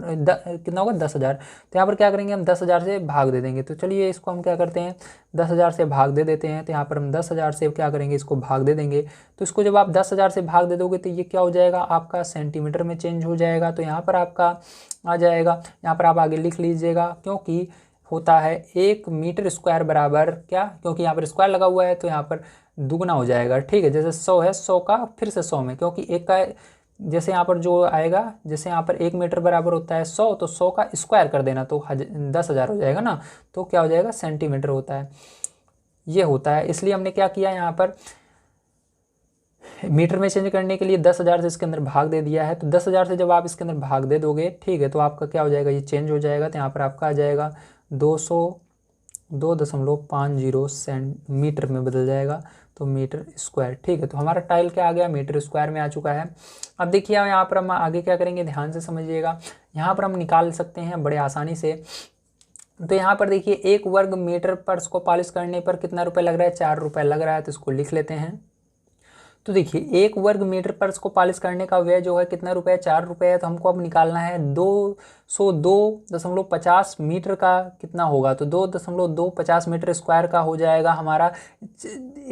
कितना होगा, 10,000। तो यहाँ पर क्या करेंगे, हम 10,000 से भाग दे देंगे। तो चलिए इसको हम क्या करते हैं, 10,000 से भाग दे देते हैं। तो यहाँ पर हम 10,000 से क्या करेंगे, इसको भाग दे देंगे। तो इसको जब आप 10,000 से भाग दे दोगे तो ये क्या हो जाएगा, आपका सेंटीमीटर में चेंज हो जाएगा। तो यहाँ पर आपका आ जाएगा, यहाँ पर आप आगे लिख लीजिएगा, क्योंकि होता है 1 मीटर स्क्वायर बराबर क्या, क्योंकि यहाँ पर स्क्वायर लगा हुआ है तो यहाँ पर दुगना हो जाएगा। ठीक है, जैसे 100 है, 100 का फिर से 100 में, क्योंकि एक का जैसे यहाँ पर जो आएगा, जैसे यहाँ पर 1 मीटर बराबर होता है 100, तो 100 का स्क्वायर कर देना तो 10,000 हो जाएगा ना। तो क्या हो जाएगा, सेंटीमीटर होता है, ये होता है। इसलिए हमने क्या किया, यहाँ पर मीटर में चेंज करने के लिए 10,000 से इसके अंदर भाग दे दिया है। तो 10,000 से जब आप इसके अंदर भाग दे दोगे, ठीक है, तो आपका क्या हो जाएगा, ये चेंज हो जाएगा। तो यहाँ पर आपका आ जाएगा 202.50 सेंटीमीटर में बदल जाएगा, तो मीटर स्क्वायर। ठीक है, तो हमारा टाइल क्या आ गया, मीटर स्क्वायर में आ चुका है। अब देखिए यहाँ पर हम आगे क्या करेंगे, ध्यान से समझिएगा। यहाँ पर हम निकाल सकते हैं बड़े आसानी से। तो यहाँ पर देखिए 1 वर्ग मीटर पर इसको पॉलिश करने पर कितना रुपये लग रहा है, 4 रुपये लग रहा है। तो इसको लिख लेते हैं। तो देखिए 1 वर्ग मीटर पर इसको पॉलिश करने का व्यय जो है कितना रुपये, 4 रुपये है। तो हमको अब निकालना है 202.50 मीटर का कितना होगा, तो 2.250 मीटर स्क्वायर का हो जाएगा हमारा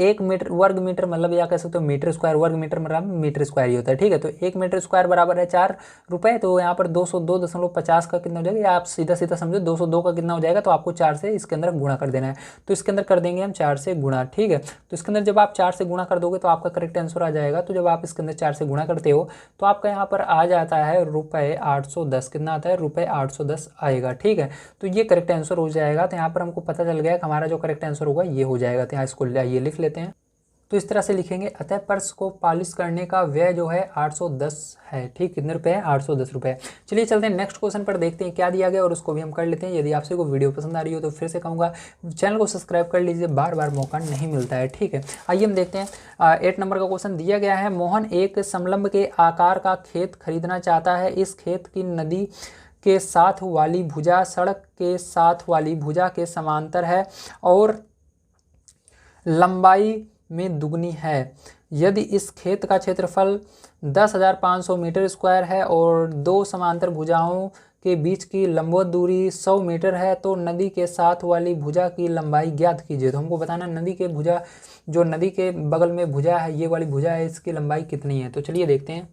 1 मीटर वर्ग मीटर, मतलब या कह सकते हो मीटर स्क्वायर, वर्ग मीटर मतलब मीटर स्क्वायर ही होता है। ठीक है, तो 1 मीटर स्क्वायर बराबर है 4 रुपये। तो यहाँ पर 202.50 का कितना हो जाएगा, या आप सीधा सीधा समझो 202 का कितना हो जाएगा, तो आपको 4 से इसके अंदर गुणा कर देना है। तो इसके अंदर कर देंगे हम 4 से गुणा। ठीक है, तो इसके अंदर जब आप 4 से गुणा कर दोगे तो आपका करेक्ट आंसर आ जाएगा। तो जब आप इसके अंदर 4 से गुणा करते हो तो आपका यहाँ पर आ जाता है रुपये 810। कितना आता है, रुपये 810 आएगा। ठीक है, तो ये करेक्ट आंसर हो जाएगा। तो यहाँ पर हमको पता चल गया कि हमारा जो करेक्ट आंसर होगा ये हो जाएगा। तो यहाँ इसको ये लिख लेते हैं। तो इस तरह से लिखेंगे, अतः पर्स को पॉलिश करने का व्यय जो है 810 है। ठीक, कितने रुपए है? 810 रुपये। चलिए चलते हैं नेक्स्ट क्वेश्चन पर, देखते हैं क्या दिया गया और उसको भी हम कर लेते हैं। यदि आपसे कोई वीडियो पसंद आ रही हो तो फिर से कहूँगा चैनल को सब्सक्राइब कर लीजिए, बार बार मौका नहीं मिलता है। ठीक है, आइए हम देखते हैं। 8 नंबर का क्वेश्चन दिया गया है, मोहन एक समलंब के आकार का खेत खरीदना चाहता है। इस खेत की नदी के साथ वाली भुजा सड़क के साथ वाली भुजा के समांतर है और लंबाई में दुगनी है। यदि इस खेत का क्षेत्रफल 10,500 मीटर स्क्वायर है और दो समांतर भुजाओं के बीच की लंबवत दूरी 100 मीटर है तो नदी के साथ वाली भुजा की लंबाई ज्ञात कीजिए। तो हमको बताना नदी के भुजा, जो नदी के बगल में भुजा है, ये वाली भुजा है, इसकी लंबाई कितनी है। तो चलिए देखते हैं।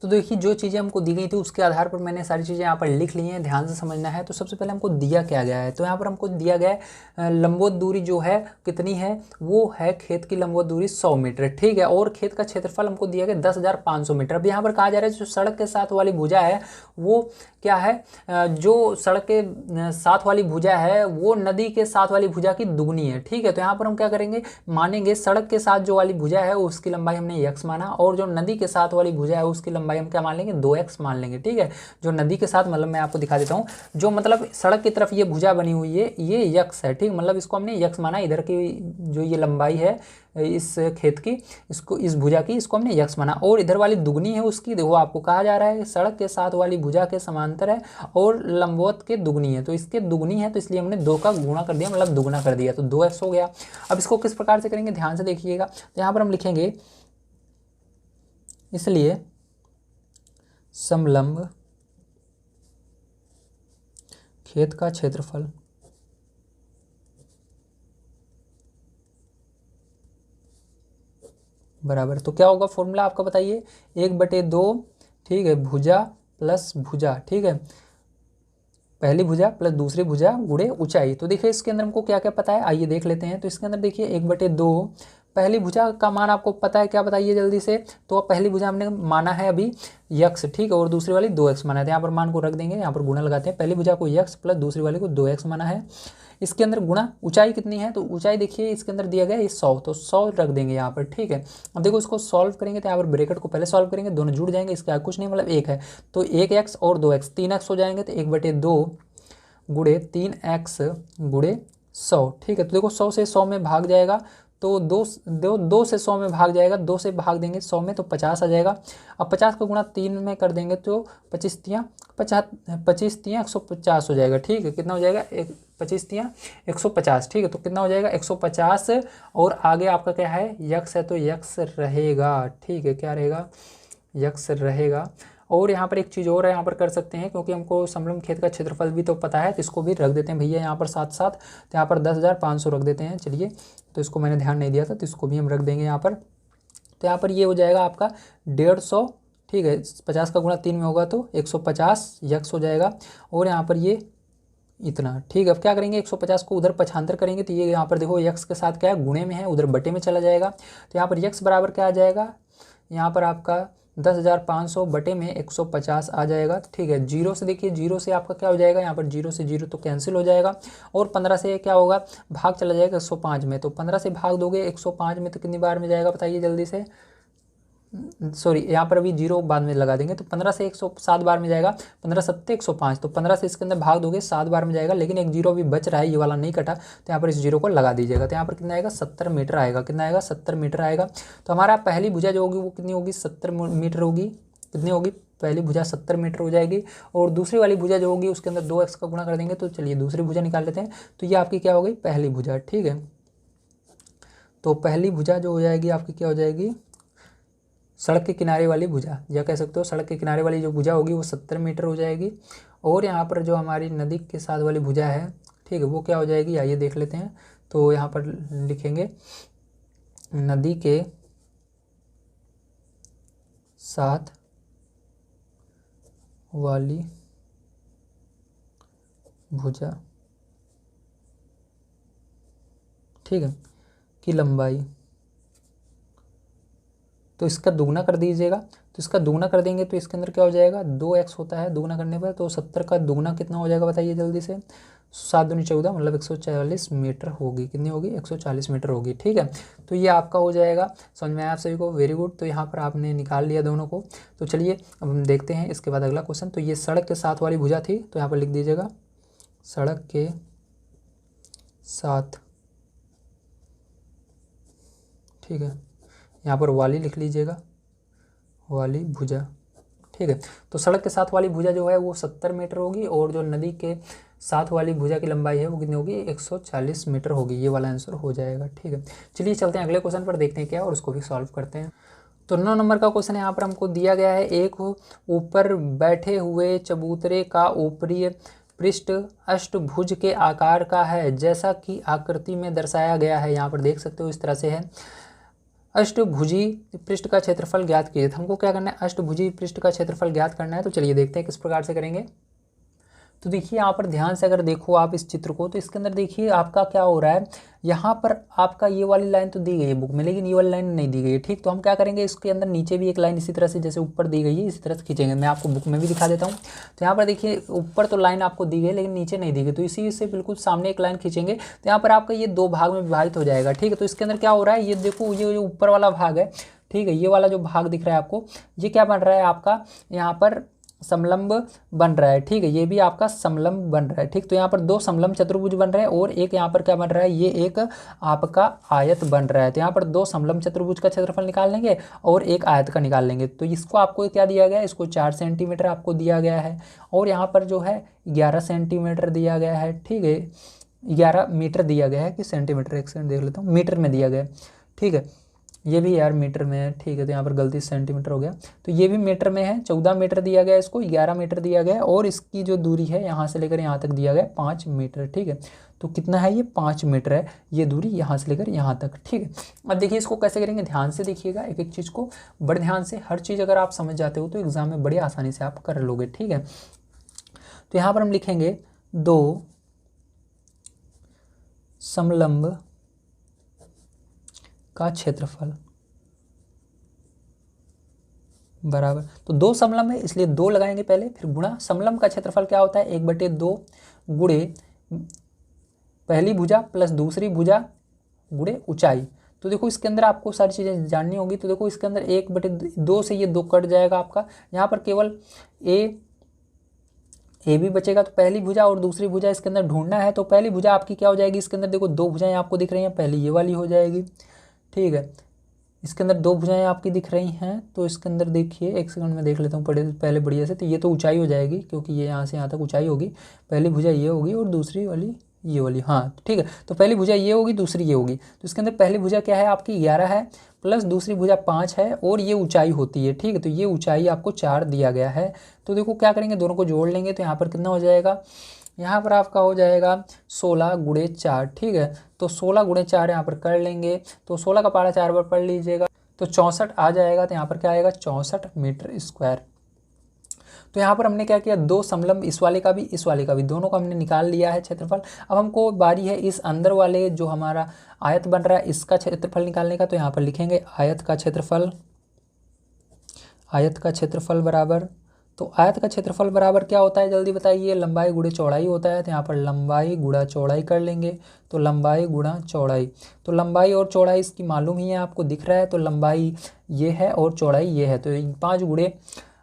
तो देखिए जो चीज़ें हमको दी गई थी उसके आधार पर मैंने सारी चीज़ें यहाँ पर लिख ली हैं, ध्यान से समझना है। तो सबसे पहले हमको दिया क्या गया है, तो यहाँ पर हमको दिया गया है लंबवत दूरी जो है कितनी है, वो है खेत की लंबवत दूरी 100 मीटर। ठीक है, और खेत का क्षेत्रफल हमको दिया गया 10,500 मीटर। अब यहाँ पर कहा जा रहा है जो सड़क के साथ वाली भुजा है वो क्या है, जो सड़क के साथ वाली भुजा है वो नदी के साथ वाली भुजा की दुगनी है। ठीक है, तो यहाँ पर हम क्या करेंगे, मानेंगे सड़क के साथ जो वाली भुजा है उसकी लंबाई हमने x माना, और जो नदी के साथ वाली भुजा है उसकी लंबाई हम क्या मान लेंगे, 2x मान लेंगे। ठीक है, जो नदी के साथ मतलब मैं आपको दिखा देता हूँ, जो मतलब सड़क की तरफ ये भुजा बनी हुई है ये x है। ठीक, मतलब इसको हमने x माना, इधर की जो ये लंबाई है इस खेत की, इसको इस भुजा की, इसको हमने x माना, और इधर वाली दुगनी है उसकी, देखो आपको कहा जा रहा है सड़क के साथ वाली भुजा के समांतर है और लंबवत के दुगनी है, तो इसके दुगनी है तो इसलिए हमने 2 का गुणा कर दिया, मतलब दुगना कर दिया, तो 2x हो गया। अब इसको किस प्रकार से करेंगे, ध्यान से देखिएगा। तो यहाँ पर हम लिखेंगे इसलिए समलंब खेत का क्षेत्रफल बराबर, तो क्या होगा फॉर्मूला आपका बताइए, 1/2, ठीक है, भुजा प्लस भुजा, ठीक है, पहली भुजा प्लस दूसरी भुजा गुणे ऊंचाई। तो देखिए इसके अंदर हमको क्या क्या पता है, आइए देख लेते हैं। तो इसके अंदर देखिए 1/2, पहली भुजा का मान आपको पता है, क्या बताइए जल्दी से। तो पहली भुजा हमने माना है अभी x, ठीक है, और दूसरी वाली 2x माना है, तो यहाँ पर मान को रख देंगे, यहाँ पर गुणा लगाते हैं, पहली भुजा को x प्लस दूसरी वाली को 2x माना है। इसके अंदर गुणा ऊंचाई कितनी है, तो ऊंचाई देखिए इसके अंदर दिया गया है 100, तो 100 रख देंगे यहाँ पर। ठीक है, अब देखो इसको सॉल्व करेंगे तो यहाँ पर ब्रैकेट को पहले सॉल्व करेंगे, दोनों जुड़ जाएंगे, इसका कुछ नहीं मतलब 1 है, तो 1x और 2x 3x हो जाएंगे, तो 1/2 गुणे 3x गुणे 100। ठीक है, तो देखो 100 से 100 में भाग जाएगा, तो दो से 100 में भाग जाएगा, 2 से भाग देंगे 100 में तो 50 आ जाएगा। अब 50 का गुणा 3 में कर देंगे तो 25 तियाँ 150 हो जाएगा। ठीक है, कितना हो जाएगा, 25 तियाँ 150। ठीक है, तो कितना हो जाएगा 150, और आगे आपका क्या है यक्स है, तो यक्स रहेगा। ठीक है, क्या रहेगा, यक्स रहेगा। और यहाँ पर एक चीज़ और है, यहाँ पर कर सकते हैं, क्योंकि हमको समलंब खेत का क्षेत्रफल भी तो पता है, तो इसको भी रख देते हैं भैया यहाँ पर साथ साथ, तो यहाँ पर 10,500 रख देते हैं। चलिए, तो इसको मैंने ध्यान नहीं दिया था, तो इसको भी हम रख देंगे यहाँ पर। तो यहाँ पर ये हो जाएगा आपका 150, ठीक है, 50 का गुणा 3 में होगा तो 150 यक्स हो जाएगा, और यहाँ पर ये इतना। ठीक है, अब क्या करेंगे, 150 को उधर पक्षांतर करेंगे तो ये यहाँ पर देखो यक्स के साथ क्या है, गुणे में है, उधर बटे में चला जाएगा, तो यहाँ पर यक्स बराबर क्या आ जाएगा, यहाँ पर आपका 10,500 बटे में 150 आ जाएगा। ठीक है, जीरो से देखिए, जीरो से आपका क्या हो जाएगा, यहाँ पर जीरो से जीरो तो कैंसिल हो जाएगा, और 15 से क्या होगा, भाग चला जाएगा 105 में, तो 15 से भाग दोगे 105 में तो कितनी बार में जाएगा बताइए जल्दी से, सॉरी यहाँ पर अभी जीरो बाद में लगा देंगे, तो 15 से 107 बार में जाएगा, 15 सत्ते 105, तो 15 से इसके अंदर भाग दोगे 7 बार में जाएगा, लेकिन एक जीरो अभी बच रहा है, ये वाला नहीं कटा, तो यहाँ पर इस जीरो को लगा दीजिएगा, तो यहाँ पर कितना आएगा 70 मीटर आएगा, कितना आएगा 70 मीटर आएगा। तो हमारा पहली भुजा जो होगी वो कितनी होगी, 70 मीटर होगी, कितनी होगी, पहली भुजा 70 मीटर हो जाएगी, और दूसरी वाली भुजा जो होगी उसके अंदर 2x का गुणा कर देंगे, तो चलिए दूसरी भुजा निकाल लेते हैं। तो ये आपकी क्या हो गई, पहली भुजा। ठीक है, तो पहली भुजा जो हो जाएगी आपकी क्या हो जाएगी, सड़क के किनारे वाली भुजा, या कह सकते हो सड़क के किनारे वाली जो भुजा होगी वो 70 मीटर हो जाएगी, और यहाँ पर जो हमारी नदी के साथ वाली भुजा है, ठीक है, वो क्या हो जाएगी, आइए देख लेते हैं। तो यहाँ पर लिखेंगे नदी के साथ वाली भुजा, ठीक है, की लंबाई, तो इसका दुगना कर दीजिएगा, तो इसका दुगना कर देंगे तो इसके अंदर क्या हो जाएगा, 2x होता है दुगना करने पर, तो 70 का दुगना कितना हो जाएगा बताइए जल्दी से। 7 दूनी 14 मतलब 140 मीटर होगी, कितनी होगी 140 मीटर होगी। ठीक है, तो ये आपका हो जाएगा, समझ में आया आप सभी को, वेरी गुड। तो यहाँ पर आपने निकाल लिया दोनों को। तो चलिए अब हम देखते हैं इसके बाद अगला क्वेश्चन। तो ये सड़क के साथ वाली भुजा थी, तो यहाँ पर लिख दीजिएगा सड़क के साथ, ठीक है, यहाँ पर वाली लिख लीजिएगा, वाली भुजा। ठीक है, तो सड़क के साथ वाली भुजा जो है वो 70 मीटर होगी, और जो नदी के साथ वाली भुजा की लंबाई है वो कितनी होगी, 140 मीटर होगी। ये वाला आंसर हो जाएगा। ठीक है, चलिए चलते हैं अगले क्वेश्चन पर, देखते हैं क्या और उसको भी सॉल्व करते हैं। तो 9 नंबर का क्वेश्चन यहाँ पर हमको दिया गया है, एक ऊपर बैठे हुए चबूतरे का ऊपरी पृष्ठ अष्टभुज के आकार का है, जैसा कि आकृति में दर्शाया गया है। यहाँ पर देख सकते हो इस तरह से है। अष्टभुजी पृष्ठ का क्षेत्रफल ज्ञात कीजिए। तो हमको क्या करना है, अष्टभुजी पृष्ठ का क्षेत्रफल ज्ञात करना है। तो चलिए देखते हैं किस प्रकार से करेंगे। तो देखिए यहाँ पर ध्यान से अगर देखो आप इस चित्र को, तो इसके अंदर देखिए आपका क्या हो रहा है, यहाँ पर आपका ये वाली लाइन तो दी गई है बुक में, लेकिन ये वाली लाइन नहीं दी गई है। ठीक, तो हम क्या करेंगे, इसके अंदर नीचे भी एक लाइन इसी तरह से जैसे ऊपर दी गई है इसी तरह से खींचेंगे। मैं आपको बुक में भी दिखा देता हूँ। तो यहाँ पर देखिए ऊपर तो लाइन आपको दी गई लेकिन नीचे नहीं दी गई, तो इसी से बिल्कुल सामने एक लाइन खींचेंगे तो यहाँ पर आपका ये 2 भाग में विभाजित हो जाएगा। ठीक है, तो इसके अंदर क्या हो रहा है, ये देखो ये जो ऊपर वाला भाग है, ठीक है, ये वाला जो भाग दिख रहा है आपको, ये क्या बन रहा है आपका, यहाँ पर समलंब बन रहा है। ठीक है, ये भी आपका समलंब बन रहा है। ठीक, तो यहाँ पर 2 समलंब चतुर्भुज बन रहे हैं, और एक यहाँ पर क्या बन रहा है, ये एक आपका आयत बन रहा है। तो यहाँ पर 2 समलंब चतुर्भुज का क्षेत्रफल निकाल लेंगे और एक आयत का निकाल लेंगे। तो इसको आपको क्या दिया गया है, इसको 4 सेंटीमीटर आपको दिया गया है, और यहाँ पर जो है 11 सेंटीमीटर दिया गया है। ठीक है, 11 मीटर दिया गया है कि सेंटीमीटर, एक सेकंड देख लेता हूँ, मीटर में दिया गया है। ठीक है, ये भी यार मीटर में है। ठीक है, तो यहाँ पर गलती सेंटीमीटर हो गया, तो ये भी मीटर में है। 14 मीटर दिया गया है, इसको 11 मीटर दिया गया है, और इसकी जो दूरी है यहाँ से लेकर यहाँ तक दिया गया है 5 मीटर। ठीक है, तो कितना है, ये 5 मीटर है ये दूरी यहाँ से लेकर यहाँ तक। ठीक है, अब देखिए इसको कैसे करेंगे, ध्यान से देखिएगा एक एक चीज़ को, बड़े ध्यान से। हर चीज़ अगर आप समझ जाते हो तो एग्जाम में बड़ी आसानी से आप कर लोगे। ठीक है, तो यहाँ पर हम लिखेंगे 2 समलंब का क्षेत्रफल बराबर, तो 2 समलंब है इसलिए 2 लगाएंगे पहले, फिर गुणा समलंब का क्षेत्रफल क्या होता है, 1/2 गुणे पहली भुजा प्लस दूसरी भुजा गुणे ऊंचाई। तो देखो इसके अंदर आपको सारी चीज़ें जाननी होगी। तो देखो इसके अंदर 1/2 से ये 2 कट जाएगा आपका, यहाँ पर केवल ए भी बचेगा। तो पहली भुजा और दूसरी भुजा इसके अंदर ढूंढना है। तो पहली भुजा आपकी क्या हो जाएगी, इसके अंदर देखो 2 भुजाएं आपको दिख रही हैं, पहली ये वाली हो जाएगी। ठीक है, इसके अंदर 2 भुजाएं आपकी दिख रही हैं, तो इसके अंदर देखिए एक सेकंड में देख लेता हूँ पहले बढ़िया से। तो ये तो ऊंचाई हो जाएगी क्योंकि ये यहाँ से यहाँ तक ऊंचाई होगी। पहली भुजा ये होगी और दूसरी वाली ये वाली, हाँ ठीक है। तो पहली भुजा ये होगी, दूसरी ये होगी। तो इसके अंदर पहली भुजा क्या है आपकी 11 है, प्लस दूसरी भुजा 5 है, और ये ऊंचाई होती है। ठीक है, तो ये ऊंचाई आपको 4 दिया गया है। तो देखो क्या करेंगे, दोनों को जोड़ लेंगे। तो यहाँ पर कितना हो जाएगा, यहाँ पर आपका हो जाएगा 16 गुणे 4। ठीक है, तो 16 गुणे 4 यहाँ पर कर लेंगे। तो 16 का पारा 4 बार पढ़ लीजिएगा, तो 64 आ जाएगा। तो यहाँ पर क्या आएगा, 64 मीटर स्क्वायर। तो यहाँ पर हमने क्या किया, 2 समलंब, इस वाले का भी इस वाले का भी, दोनों का हमने निकाल लिया है क्षेत्रफल। अब हमको बारी है इस अंदर वाले जो हमारा आयत बन रहा है इसका क्षेत्रफल निकालने का। तो यहाँ पर लिखेंगे आयत का क्षेत्रफल, आयत का क्षेत्रफल बराबर, तो आयत का क्षेत्रफल बराबर क्या होता है जल्दी बताइए, लंबाई गुणे चौड़ाई होता है। तो यहाँ पर लंबाई गुणा चौड़ाई कर लेंगे। तो लंबाई गुणा चौड़ाई, तो लंबाई और चौड़ाई इसकी मालूम ही है, आपको दिख रहा है। तो लंबाई ये है और चौड़ाई ये है, तो 5 गुणे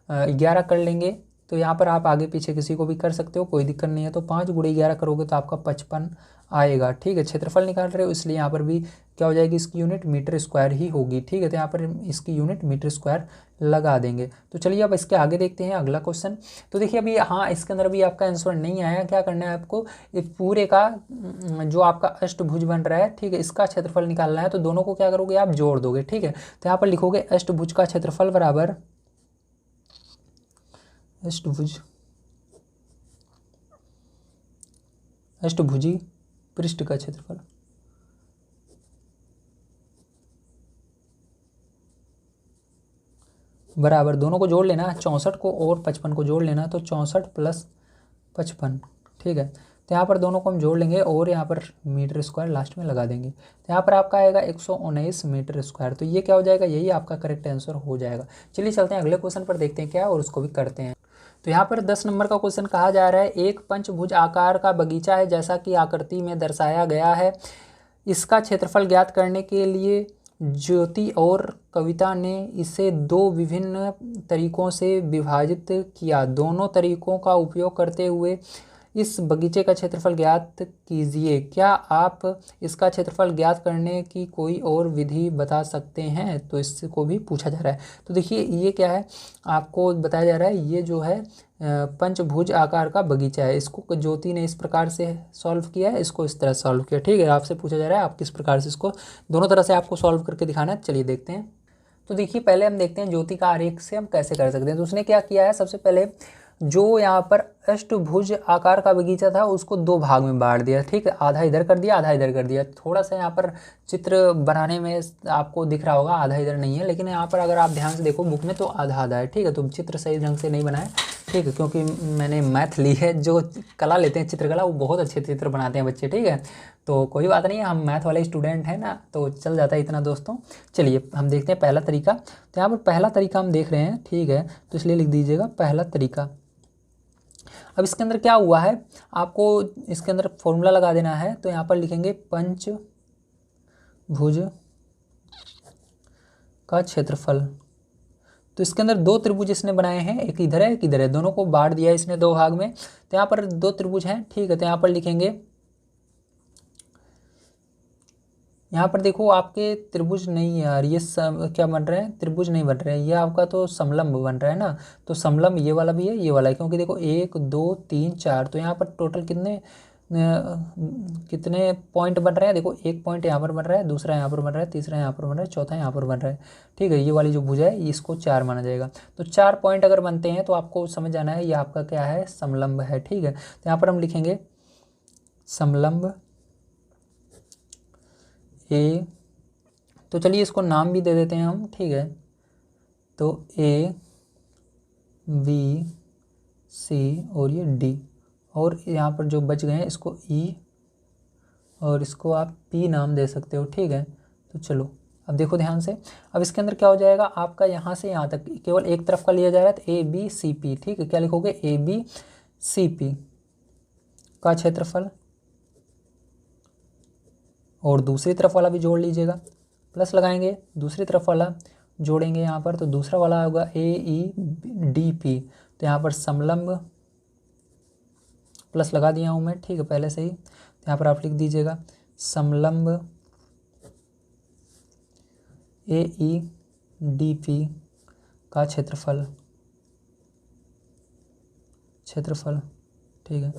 11 कर लेंगे। तो यहाँ पर आप आगे पीछे किसी को भी कर सकते हो, कोई दिक्कत नहीं है। तो 5 गुणे 11 करोगे तो आपका 55 आएगा। ठीक है, क्षेत्रफल निकाल रहे हो इसलिए यहाँ पर भी क्या हो जाएगी, इसकी यूनिट मीटर स्क्वायर ही होगी। ठीक है, तो यहाँ पर इसकी यूनिट मीटर स्क्वायर लगा देंगे। तो चलिए अब इसके आगे देखते हैं अगला क्वेश्चन। तो देखिए अभी हाँ इसके अंदर भी आपका आंसर नहीं आया। क्या करना है आपको, इस पूरे का जो आपका अष्टभुज बन रहा है, ठीक है, इसका क्षेत्रफल निकालना है। तो दोनों को क्या करोगे, आप जोड़ दोगे। ठीक है, तो यहाँ पर लिखोगे अष्टभुज का क्षेत्रफल बराबर अष्टभुजी पृष्ठ का क्षेत्रफल बराबर, दोनों को जोड़ लेना, 64 को और 55 को जोड़ लेना। तो 64 प्लस 55। ठीक है, तो यहाँ पर दोनों को हम जोड़ लेंगे और यहाँ पर मीटर स्क्वायर लास्ट में लगा देंगे। तो यहाँ पर आपका आएगा 119 मीटर स्क्वायर। तो ये क्या हो जाएगा, यही आपका करेक्ट आंसर हो जाएगा। चलिए चलते हैं अगले क्वेश्चन पर, देखते हैं क्या और उसको भी करते हैं। तो यहाँ पर 10 नंबर का क्वेश्चन कहा जा रहा है, एक पंचभुज आकार का बगीचा है जैसा कि आकृति में दर्शाया गया है। इसका क्षेत्रफल ज्ञात करने के लिए ज्योति और कविता ने इसे दो विभिन्न तरीकों से विभाजित किया। दोनों तरीकों का उपयोग करते हुए इस बगीचे का क्षेत्रफल ज्ञात कीजिए। क्या आप इसका क्षेत्रफल ज्ञात करने की कोई और विधि बता सकते हैं? तो इसको भी पूछा जा रहा है। तो देखिए ये क्या है, आपको बताया जा रहा है, ये जो है पंचभुज आकार का बगीचा है। इसको ज्योति ने इस प्रकार से सॉल्व किया है, इसको इस तरह सॉल्व किया। ठीक है, आपसे पूछा जा रहा है आप किस प्रकार से इसको दोनों तरह से आपको सॉल्व करके दिखाना है। चलिए देखते हैं। तो देखिए पहले हम देखते हैं ज्योति का आरेख से हम कैसे कर सकते हैं। तो उसने क्या किया है, सबसे पहले जो यहाँ पर अष्टभुज आकार का बगीचा था उसको दो भाग में बांट दिया। ठीक है, आधा इधर कर दिया, आधा इधर कर दिया। थोड़ा सा यहाँ पर चित्र बनाने में आपको दिख रहा होगा आधा इधर नहीं है, लेकिन यहाँ पर अगर आप ध्यान से देखो बुक में तो आधा आधा है। ठीक है, तो चित्र सही ढंग से नहीं बनाए। ठीक है, क्योंकि मैंने मैथ ली है, जो कला लेते हैं चित्रकला वो बहुत अच्छे चित्र बनाते हैं बच्चे। ठीक है, तो कोई बात नहीं है, हम मैथ वाले स्टूडेंट हैं ना, तो चल जाता है इतना दोस्तों। चलिए हम देखते हैं पहला तरीका। तो यहाँ पर पहला तरीका हम देख रहे हैं। ठीक है, तो इसलिए लिख दीजिएगा पहला तरीका। अब इसके अंदर क्या हुआ है, आपको इसके अंदर फॉर्मूला लगा देना है। तो यहाँ पर लिखेंगे पंचभुज का क्षेत्रफल। तो इसके अंदर दो त्रिभुज इसने बनाए हैं, एक इधर है एक इधर है, दोनों को बांट दिया है इसने दो भाग में। तो यहाँ पर दो त्रिभुज हैं। ठीक है, तो यहाँ पर लिखेंगे, यहाँ पर देखो आपके त्रिभुज नहीं है यार, ये क्या बन रहे हैं, त्रिभुज नहीं बन रहे हैं, ये आपका तो समलंब बन रहा है ना। तो समलंब ये वाला भी है ये वाला है, क्योंकि देखो 1 2 3 4, तो यहाँ पर टोटल कितने पॉइंट बन रहे हैं। देखो एक पॉइंट यहाँ पर बन रहा है, दूसरा यहाँ पर बन रहा है, तीसरा यहाँ पर बन रहा है, चौथा यहाँ पर बन रहा है। ठीक है, ये वाली जो भुजा है इसको 4 माना जाएगा। तो 4 पॉइंट अगर बनते हैं तो आपको समझ जाना है ये आपका क्या है, समलंब है। ठीक है, तो यहाँ पर हम लिखेंगे समलंब ए। तो चलिए इसको नाम भी दे देते हैं हम। ठीक है, तो ए बी सी और ये डी, और यहाँ पर जो बच गए हैं इसको ई और इसको आप पी नाम दे सकते हो। ठीक है, तो चलो अब देखो ध्यान से। अब इसके अंदर क्या हो जाएगा, आपका यहाँ से यहाँ तक केवल एक तरफ का लिया जा रहा है, तो ए बी सी पी। ठीक है, क्या लिखोगे, ए बी सी पी का क्षेत्रफल, और दूसरी तरफ वाला भी जोड़ लीजिएगा, प्लस लगाएंगे, दूसरी तरफ वाला जोड़ेंगे यहाँ पर, तो दूसरा वाला होगा ए ई डी पी। तो यहाँ पर समलंब प्लस लगा दिया हूँ मैं। ठीक है, पहले से ही। तो यहाँ पर आप लिख दीजिएगा समलंब ए ई डी पी का क्षेत्रफल। ठीक है,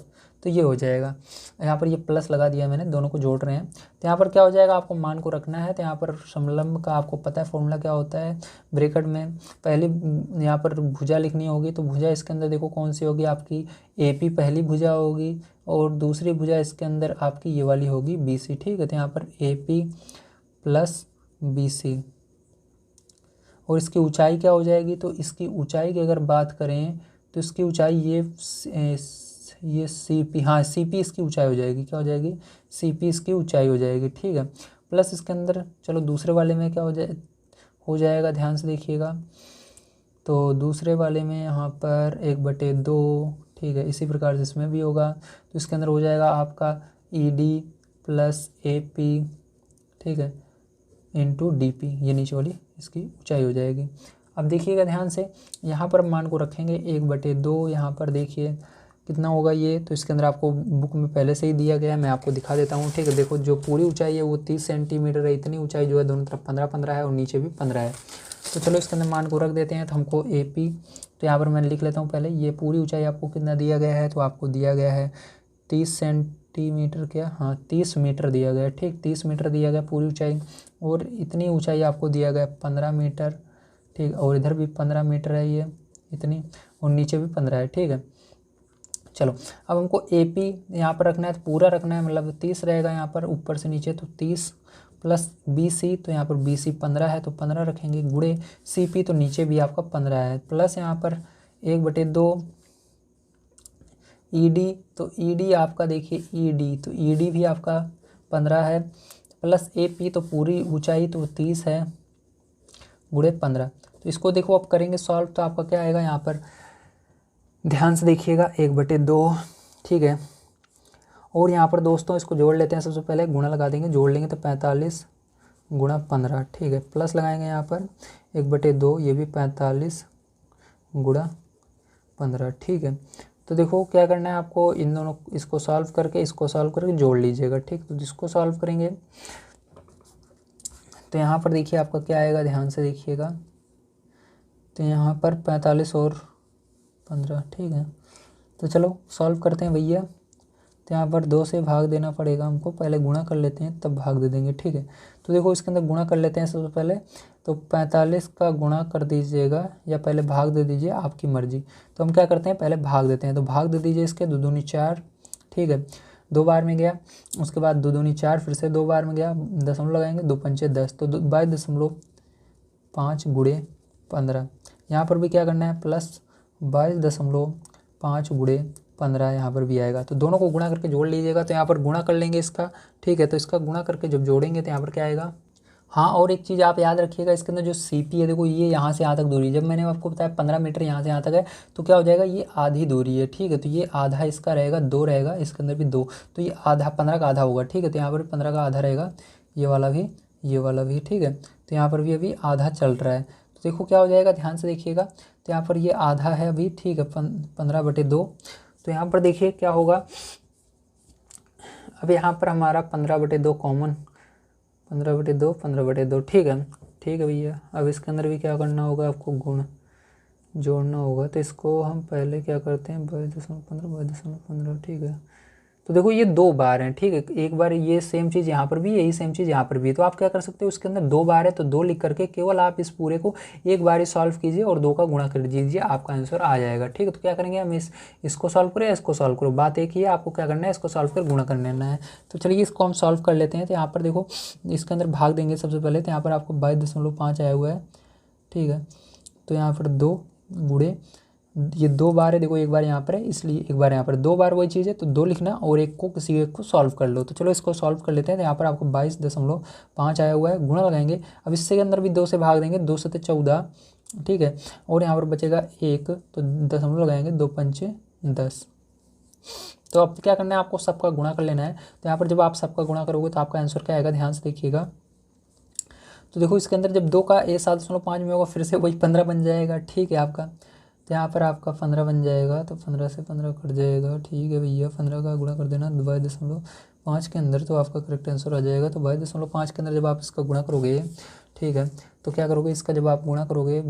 तो ये हो जाएगा। यहाँ पर ये प्लस लगा दिया मैंने, दोनों को जोड़ रहे हैं। तो यहाँ पर क्या हो जाएगा, आपको मान को रखना है। तो यहाँ पर समलंब का आपको पता है फॉर्मूला क्या होता है, ब्रैकेट में पहली यहाँ पर भुजा लिखनी होगी। तो भुजा इसके अंदर देखो कौन सी होगी, आपकी ए पी पहली भुजा होगी, और दूसरी भुजा इसके अंदर आपकी ये वाली होगी बी सी। ठीक है, तो यहाँ पर A P plus B C, और इसकी ऊंचाई क्या हो जाएगी, तो इसकी ऊंचाई की अगर बात करें तो इसकी ऊंचाई ये सी पी, हाँ सी पी इसकी ऊंचाई हो जाएगी, क्या हो जाएगी, सी पी इसकी ऊंचाई हो जाएगी। ठीक है, प्लस इसके अंदर चलो दूसरे वाले में क्या हो जाएगा, ध्यान से देखिएगा। तो दूसरे वाले में यहाँ पर 1/2। ठीक है, इसी प्रकार से इसमें भी होगा। तो इसके अंदर हो जाएगा आपका E D plus A P, ठीक है, इंटू डी पी, ये नीचे वाली इसकी ऊंचाई हो जाएगी। अब देखिएगा ध्यान से, यहाँ पर मान को रखेंगे 1/2। यहाँ पर देखिए कितना होगा ये, तो इसके अंदर आपको बुक में पहले से ही दिया गया है, मैं आपको दिखा देता हूँ। ठीक है, देखो जो पूरी ऊंचाई है वो 30 सेंटीमीटर है, इतनी ऊंचाई जो है दोनों तरफ 15-15 है और नीचे भी 15 है। तो चलो इसके अंदर मान को रख देते हैं। तो हमको ए पी, तो यहाँ पर मैं लिख लेता हूँ पहले, ये पूरी ऊंचाई आपको कितना दिया गया है, तो आपको दिया गया है 30 सेंटीमीटर, क्या, हाँ 30 मीटर दिया गया है। ठीक, 30 मीटर दिया गया पूरी ऊंचाई, और इतनी ऊंचाई आपको दिया गया 15 मीटर। ठीक, और इधर भी 15 मीटर है ये इतनी, और नीचे भी 15 है। ठीक है, चलो अब हमको ए पी यहाँ पर रखना है, तो पूरा रखना है, मतलब 30 रहेगा यहाँ पर ऊपर से नीचे, तो 30 प्लस बी सी, तो यहाँ पर बी सी 15 है तो 15 रखेंगे, गुणे सी पी, तो नीचे भी आपका 15 है, प्लस यहाँ पर 1/2 ईडी, तो ईडी आपका देखिए ईडी, तो ईडी भी आपका 15 है, प्लस एपी तो पूरी ऊंचाई तो 30 है, गुणे 15। तो इसको देखो अब करेंगे सॉल्व, तो आपका क्या आएगा यहाँ पर, ध्यान से देखिएगा 1/2, ठीक है। और यहाँ पर दोस्तों इसको जोड़ लेते हैं, सबसे पहले गुणा लगा देंगे, जोड़ लेंगे तो 45 गुणा 15, ठीक है। प्लस लगाएंगे यहाँ पर 1/2, ये भी 45 गुणा 15, ठीक है। तो देखो क्या करना है आपको, इन दोनों इसको सॉल्व करके जोड़ लीजिएगा, ठीक। तो जिसको सॉल्व करेंगे तो यहाँ पर देखिए आपका क्या आएगा, ध्यान से देखिएगा। तो यहाँ पर 45 और 15, ठीक है। तो चलो सॉल्व करते हैं भैया। तो यहाँ पर 2 से भाग देना पड़ेगा हमको, पहले गुणा कर लेते हैं तब भाग दे देंगे, ठीक है। तो देखो इसके अंदर गुणा कर लेते हैं सबसे पहले, तो 45 का गुणा कर दीजिएगा या पहले भाग दे दीजिए, आपकी मर्जी। तो हम क्या करते हैं, पहले भाग देते हैं, तो भाग दे दीजिए इसके 2 दूनी 4, ठीक है। 2 बार में गया, उसके बाद 2 दूनी 4, फिर से 2 बार में गया, दशमलव लगाएंगे, 2 पंचे 10, तो 22.5 गुणे 15। यहाँ पर भी क्या करना है, प्लस 22.5 गुणे 15 यहाँ पर भी आएगा। तो दोनों को गुणा करके जोड़ लीजिएगा, तो यहाँ पर गुणा कर लेंगे इसका, ठीक है। तो इसका गुणा करके जब जोड़ेंगे तो यहाँ पर क्या आएगा। हाँ, और एक चीज़ आप याद रखिएगा, इसके अंदर जो सीपी है, देखो ये यहाँ से यहाँ तक दूरी, जब मैंने आपको बताया 15 मीटर यहाँ से यहाँ तक है, तो क्या हो जाएगा, ये आधी दूरी है, ठीक है। तो ये आधा इसका रहेगा, 2 रहेगा, इसके अंदर भी 2, तो ये आधा 15 का आधा होगा, ठीक है। तो यहाँ पर 15 का आधा रहेगा, ये वाला भी, ये वाला भी, ठीक है। तो यहाँ पर भी अभी आधा चल रहा है, तो देखो क्या हो जाएगा, ध्यान से देखिएगा। तो यहाँ पर ये आधा है अभी, ठीक है, 15/2। तो यहाँ पर देखिए क्या होगा, अब यहाँ पर हमारा 15/2 कॉमन, 15/2, ठीक है, ठीक है भैया। अब इसके अंदर भी क्या करना होगा, आपको गुण जोड़ना होगा। तो इसको हम पहले क्या करते हैं, 22.15, ठीक है। तो देखो ये 2 बार हैं, ठीक है। एक बार ये सेम चीज़ यहाँ पर भी, यही सेम चीज़ यहाँ पर भी, तो आप क्या कर सकते हो, उसके अंदर 2 बार है तो 2 लिख करके केवल आप इस पूरे को एक बार ही सॉल्व कीजिए और 2 का गुणा कर दीजिए, आपका आंसर आ जाएगा, ठीक है। तो क्या करेंगे हम, इसको सॉल्व करें, इसको सॉल्व करो, बात एक ही है, आपको क्या करना है, इसको सॉल्व कर गुणा कर लेना है। तो चलिए इसको हम सॉल्व कर लेते हैं। तो यहाँ पर देखो इसके अंदर भाग देंगे सबसे पहले, तो यहाँ पर आपको 22.5 आया हुआ है, ठीक है। तो यहाँ पर 2 गुणे, ये 2 बार है, देखो एक बार यहाँ पर है इसलिए एक बार यहाँ पर, 2 बार वही चीज़ है, तो 2 लिखना और एक को किसी एक को सॉल्व कर लो। तो चलो इसको सॉल्व कर लेते हैं। तो यहाँ पर आपको 22.5 आया हुआ है, गुणा लगाएंगे, अब इससे अंदर भी 2 से भाग देंगे, 2 से 14, ठीक है। और यहाँ पर बचेगा 1, तो दशमलव लगाएंगे, 2 पंचे 10। तो अब क्या करना है, आपको सबका गुणा कर लेना है। तो यहाँ पर जब आप सबका गुणा करोगे तो आपका आंसर क्या आएगा, ध्यान से देखिएगा। तो देखो इसके अंदर जब 2 का 7.5 में होगा, फिर से वही 15 बन जाएगा, ठीक है आपका। तो यहाँ पर आपका 15 बन जाएगा, तो 15 से 15 कट जाएगा, ठीक है भैया। 15 का गुणा कर देना 22.5 के अंदर, तो आपका करेक्ट आंसर आ जाएगा। तो 22.5 के अंदर जब आप इसका गुणा करोगे, ठीक है, तो क्या करोगे, इसका जब आप गुणा करोगे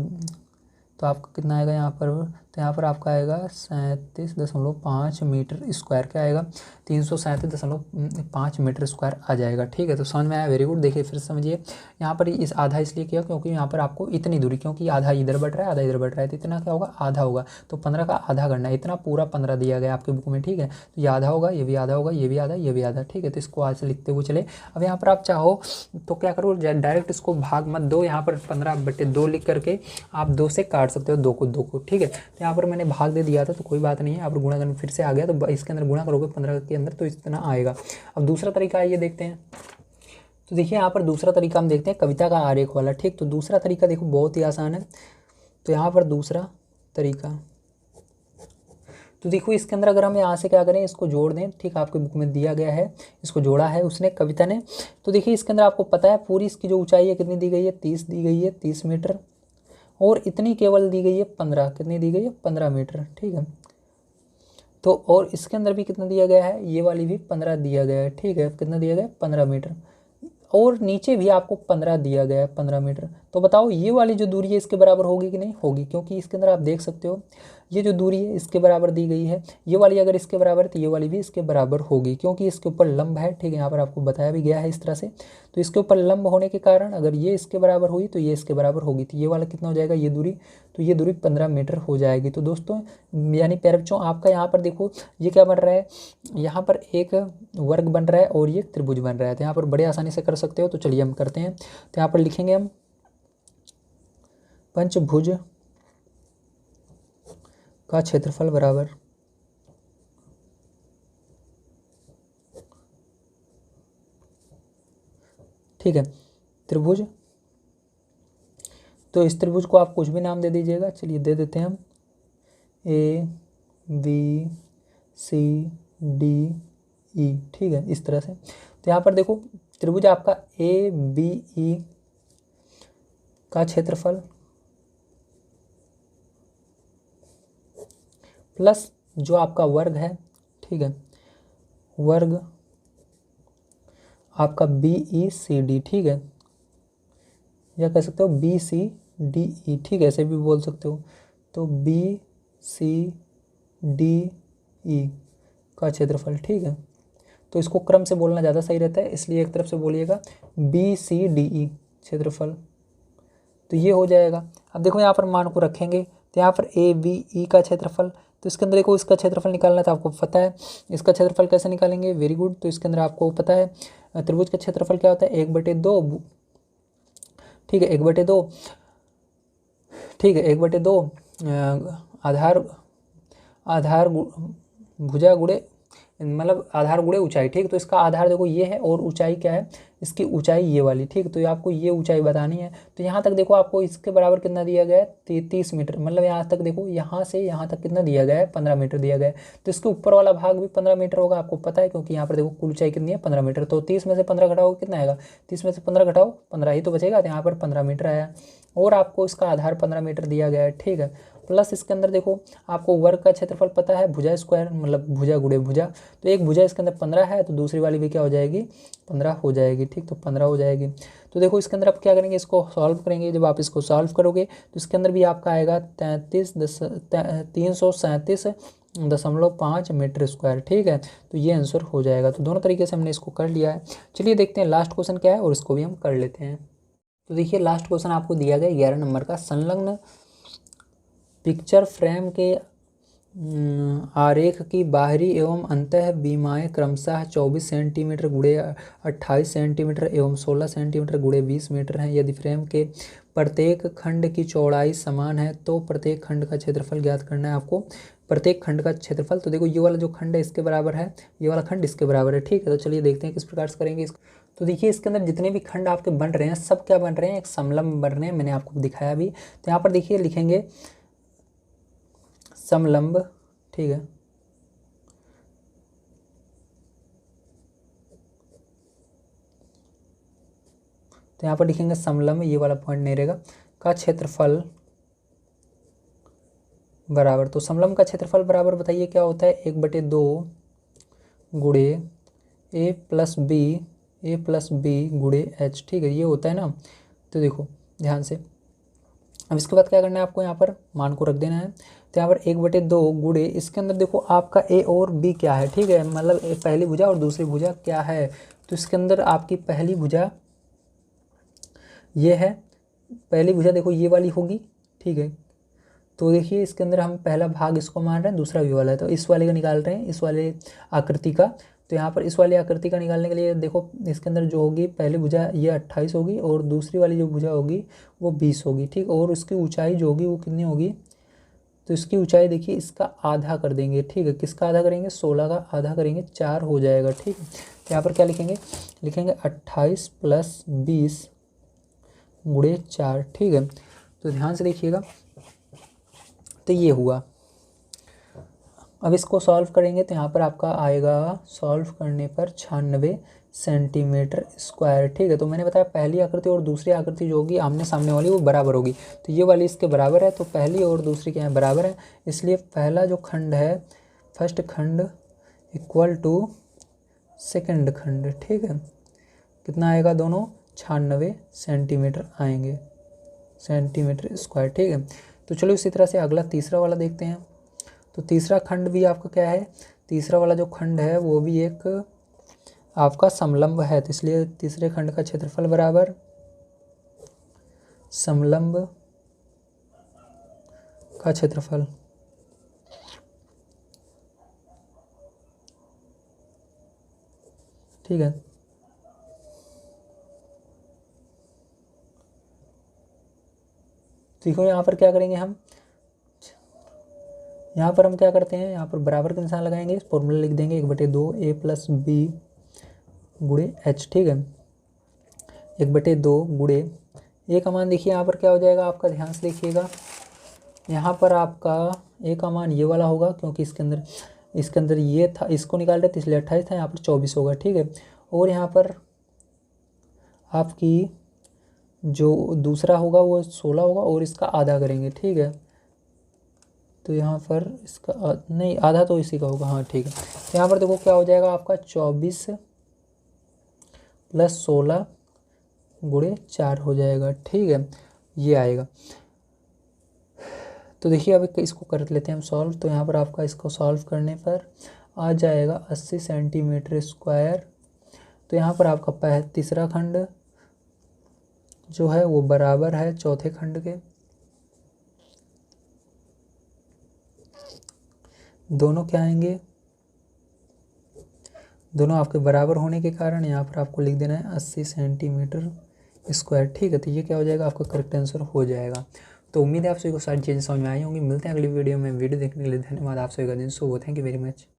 तो आपका कितना आएगा यहाँ पर, तो यहाँ पर आपका आएगा 37.5 मीटर स्क्वायर, क्या आएगा, 337.5 मीटर स्क्वायर आ जाएगा, ठीक है। तो समझ में आया, वेरी गुड। देखिए फिर समझिए, यहाँ पर इस आधा इसलिए किया क्योंकि यहाँ पर आपको इतनी दूरी, क्योंकि आधा इधर बढ़ रहा है आधा इधर बढ़ रहा है, तो इतना क्या होगा, आधा होगा। तो 15 का आधा करना है, इतना पूरा 15 दिया गया आपकी बुक में, ठीक है। तो ये आधा होगा, ये भी आधा होगा, ये भी आधा, ये भी आधा, ठीक है। तो इसको आज से लिखते हुए चले। अब यहाँ पर आप चाहो तो क्या करो, डायरेक्ट इसको भाग मत दो, यहाँ पर 15/2 लिख करके आप 2 से काट सकते हो, 2 को, ठीक है। तो यहाँ पर मैंने भाग दे दिया था, तो कोई बात नहीं है, यहाँ पर गुणा करने फिर से आ गया, तो इसके अंदर गुणा करोगे 15 के अंदर तो इतना आएगा। अब दूसरा तरीका है, ये देखते हैं। तो देखिए यहाँ पर दूसरा तरीका हम देखते हैं, कविता का आरेख वाला, ठीक। तो दूसरा तरीका देखो बहुत ही आसान है। तो यहाँ पर दूसरा तरीका, तो देखो इसके अंदर अगर हम यहाँ से क्या करें, इसको जोड़ दें, ठीक, आपके बुक में दिया गया है, इसको जोड़ा है उसने, कविता ने। तो देखिए इसके अंदर आपको पता है पूरी इसकी जो ऊंचाई है कितनी दी गई है, 30 दी गई है, 30 मीटर, और इतनी केवल दी गई है 15, कितनी दी गई है, 15 मीटर, ठीक है। तो और इसके अंदर भी कितना दिया गया है, ये वाली भी 15 दिया गया है, ठीक है। कितना दिया गया है, 15 मीटर, और नीचे भी आपको 15 दिया गया है, 15 मीटर। तो बताओ ये वाली जो दूरी है इसके बराबर होगी कि नहीं होगी, क्योंकि इसके अंदर आप देख सकते हो ये जो दूरी है इसके बराबर दी गई है, ये वाली अगर इसके बराबर है तो ये वाली भी इसके बराबर होगी, क्योंकि इसके ऊपर लंब है, ठीक है। यहाँ पर आपको बताया भी गया है इस तरह से। तो इसके ऊपर लंब होने के कारण अगर ये इसके बराबर हुई तो ये इसके बराबर होगी, तो ये वाला कितना हो जाएगा, ये दूरी, तो ये दूरी 15 मीटर हो जाएगी। तो दोस्तों यानी प्यारे बच्चों, आपका यहाँ पर देखो ये क्या बन रहा है, यहाँ पर एक वर्ग बन रहा है और ये त्रिभुज बन रहा है। तो यहाँ पर बड़े आसानी से कर सकते हो। तो चलिए हम करते हैं। तो यहाँ पर लिखेंगे हम, पंचभुज का क्षेत्रफल बराबर ठीक है, त्रिभुज। तो इस त्रिभुज को आप कुछ भी नाम दे दीजिएगा, चलिए दे देते हैं हम A B C D E, ठीक है, इस तरह से। तो यहाँ पर देखो त्रिभुज आपका ए बी ई का क्षेत्रफल प्लस जो आपका वर्ग है, ठीक है, वर्ग आपका बी ई सी डी, ठीक है, या कह सकते हो बी सी डी ई, ठीक है, ऐसे भी बोल सकते हो। तो बी सी डी ई का क्षेत्रफल, ठीक है। तो इसको क्रम से बोलना ज़्यादा सही रहता है, इसलिए एक तरफ से बोलिएगा बी सी डी ई क्षेत्रफल। तो ये हो जाएगा। अब देखो यहाँ पर मान को रखेंगे, तो यहाँ पर ए बी ई का क्षेत्रफल, तो इसके अंदर देखो इसका क्षेत्रफल निकालना था, आपको पता है इसका क्षेत्रफल कैसे निकालेंगे, वेरी गुड। तो इसके अंदर आपको पता है त्रिभुज का क्षेत्रफल क्या होता है, 1/2, ठीक है, 1/2, ठीक है, 1/2 आधार आधार भुजा गुणे मतलब आधार गुणे ऊंचाई, ठीक। तो इसका आधार देखो ये है और ऊंचाई क्या है, इसकी ऊंचाई ये वाली, ठीक। तो आपको ये ऊंचाई बतानी है। तो यहाँ तक देखो आपको इसके बराबर कितना दिया गया है, 33 मीटर, मतलब यहाँ तक देखो यहाँ से यहाँ तक कितना दिया गया है, 15 मीटर दिया गया है। तो इसके ऊपर वाला भाग भी 15 मीटर होगा, आपको पता है, क्योंकि यहाँ पर देखो कुल ऊंचाई कितनी है, 15 मीटर। तो 30 में से 15 घटाओ कितना आएगा, 30 में से 15 घटाओ 15 ही तो बचेगा। तो यहाँ पर 15 मीटर आया और आपको इसका आधार 15 मीटर दिया गया है, ठीक है। प्लस इसके अंदर देखो आपको वर्ग का क्षेत्रफल पता है, भुजा स्क्वायर मतलब भुजा गुणे भुजा। तो एक भुजा इसके अंदर 15 है, तो दूसरी वाली भी क्या हो जाएगी, 15 हो जाएगी, ठीक। तो 15 हो जाएगी। तो देखो इसके अंदर आप क्या करेंगे, इसको सॉल्व करेंगे। जब आप इसको सॉल्व करोगे तो इसके अंदर भी आपका आएगा 337.5 मीटर स्क्वायर, ठीक है। तो ये आंसर हो जाएगा। तो दोनों तरीके से हमने इसको कर लिया है। चलिए देखते हैं लास्ट क्वेश्चन क्या है और इसको भी हम कर लेते हैं। तो देखिए लास्ट क्वेश्चन आपको दिया गया 11 नंबर का, संलग्न पिक्चर फ्रेम के आरेख की बाहरी एवं अंतः बीमाएँ क्रमशः 24 सेंटीमीटर गुणे 28 सेंटीमीटर एवं 16 सेंटीमीटर गुणे 20 मीटर हैं। यदि फ्रेम के प्रत्येक खंड की चौड़ाई समान है तो प्रत्येक खंड का क्षेत्रफल ज्ञात करना है आपको। प्रत्येक खंड का क्षेत्रफल, तो देखो ये वाला जो खंड है इसके बराबर है, ये वाला खंड इसके बराबर है, ठीक है। तो चलिए देखते हैं किस प्रकार से करेंगे इसको। तो देखिए इसके अंदर जितने भी खंड आपके बन रहे हैं सब क्या बन रहे हैं, एक समलंब बन रहे हैं, मैंने आपको दिखाया भी। तो यहाँ पर देखिए लिखेंगे समलंब, ठीक है। तो यहाँ पर लिखेंगे समलंब, ये वाला पॉइंट नहीं रहेगा, का क्षेत्रफल बराबर। तो समलंब का क्षेत्रफल बराबर बताइए क्या होता है, 1/2 गुणे ए प्लस बी गुणे एच, ठीक है, ये होता है ना। तो देखो ध्यान से, अब इसके बाद क्या करना है आपको, यहाँ पर मान को रख देना है। तो यहाँ पर 1/2 गुणे, इसके अंदर देखो आपका ए और बी क्या है, ठीक है, मतलब पहली भुजा और दूसरी भुजा क्या है। तो इसके अंदर आपकी पहली भुजा ये है, पहली भुजा देखो ये वाली होगी, ठीक है। तो देखिए इसके अंदर हम पहला भाग इसको मान रहे हैं, दूसरा ये वाला है, तो इस वाले का निकाल रहे हैं, इस वाले आकृति का। तो यहाँ पर इस वाली आकृति का निकालने के लिए देखो इसके अंदर जो होगी पहली भुजा ये 28 होगी और दूसरी वाली जो भुजा होगी वो 20 होगी, ठीक। और उसकी ऊंचाई जो होगी वो कितनी होगी, तो इसकी ऊंचाई देखिए इसका आधा कर देंगे, ठीक है। किसका आधा करेंगे, 16 का आधा करेंगे, 4 हो जाएगा, ठीक है। तो यहाँ पर क्या लिखेंगे, लिखेंगे 28 + 20 गुणे 4, ठीक है। तो ध्यान से देखिएगा, तो ये हुआ। अब इसको सॉल्व करेंगे तो यहाँ पर आपका आएगा, सॉल्व करने पर 96 सेंटीमीटर स्क्वायर, ठीक है। तो मैंने बताया पहली आकृति और दूसरी आकृति जो होगी आमने सामने वाली वो बराबर होगी। तो ये वाली इसके बराबर है, तो पहली और दूसरी क्या है, बराबर है। इसलिए पहला जो खंड है, फर्स्ट खंड इक्वल टू सेकंड खंड, ठीक है। कितना आएगा, दोनों 96 सेंटीमीटर आएंगे, सेंटीमीटर स्क्वायर, ठीक है। तो चलो इसी तरह से अगला तीसरा वाला देखते हैं। तो तीसरा खंड भी आपका क्या है, तीसरा वाला जो खंड है वो भी एक आपका समलंब है। तो इसलिए तीसरे खंड का क्षेत्रफल बराबर समलंब का क्षेत्रफल, ठीक है। देखो यहाँ पर क्या करेंगे हम, यहाँ पर हम क्या करते हैं, यहाँ पर बराबर का निशान लगाएंगे, फॉर्मूला लिख देंगे 1/2 a + b गुणे h, ठीक है। 1/2 गुणे ए का मान देखिए यहाँ पर क्या हो जाएगा आपका, ध्यान से देखिएगा। यहाँ पर आपका ए का मान ये वाला होगा, क्योंकि इसके अंदर ये था, इसको निकाल रहे थे इसलिए 28 था, यहाँ पर 24 होगा, ठीक है। और यहाँ पर आपकी जो दूसरा होगा वो 16 होगा और इसका आधा करेंगे, ठीक है। तो यहाँ पर इसका नहीं, आधा तो इसी का होगा, हाँ ठीक है। तो यहाँ पर देखो क्या हो जाएगा आपका 24 + 16 गुणे 4 हो जाएगा, ठीक है, ये आएगा। तो देखिए अब इसको कर लेते हैं हम सॉल्व। तो यहाँ पर आपका इसको सॉल्व करने पर आ जाएगा 80 सेंटीमीटर स्क्वायर। तो यहाँ पर आपका तीसरा खंड जो है वो बराबर है चौथे खंड के, दोनों क्या आएंगे, दोनों आपके बराबर होने के कारण यहाँ पर आपको लिख देना है 80 सेंटीमीटर स्क्वायर, ठीक है। तो ये क्या हो जाएगा आपका करेक्ट आंसर हो जाएगा। तो उम्मीद है आप सभी को सारी चीज़ें समझ में आई होंगी। मिलते हैं अगली वीडियो में। वीडियो देखने के लिए धन्यवाद। आप सभी का दिन शुभ हो। Thank you very much.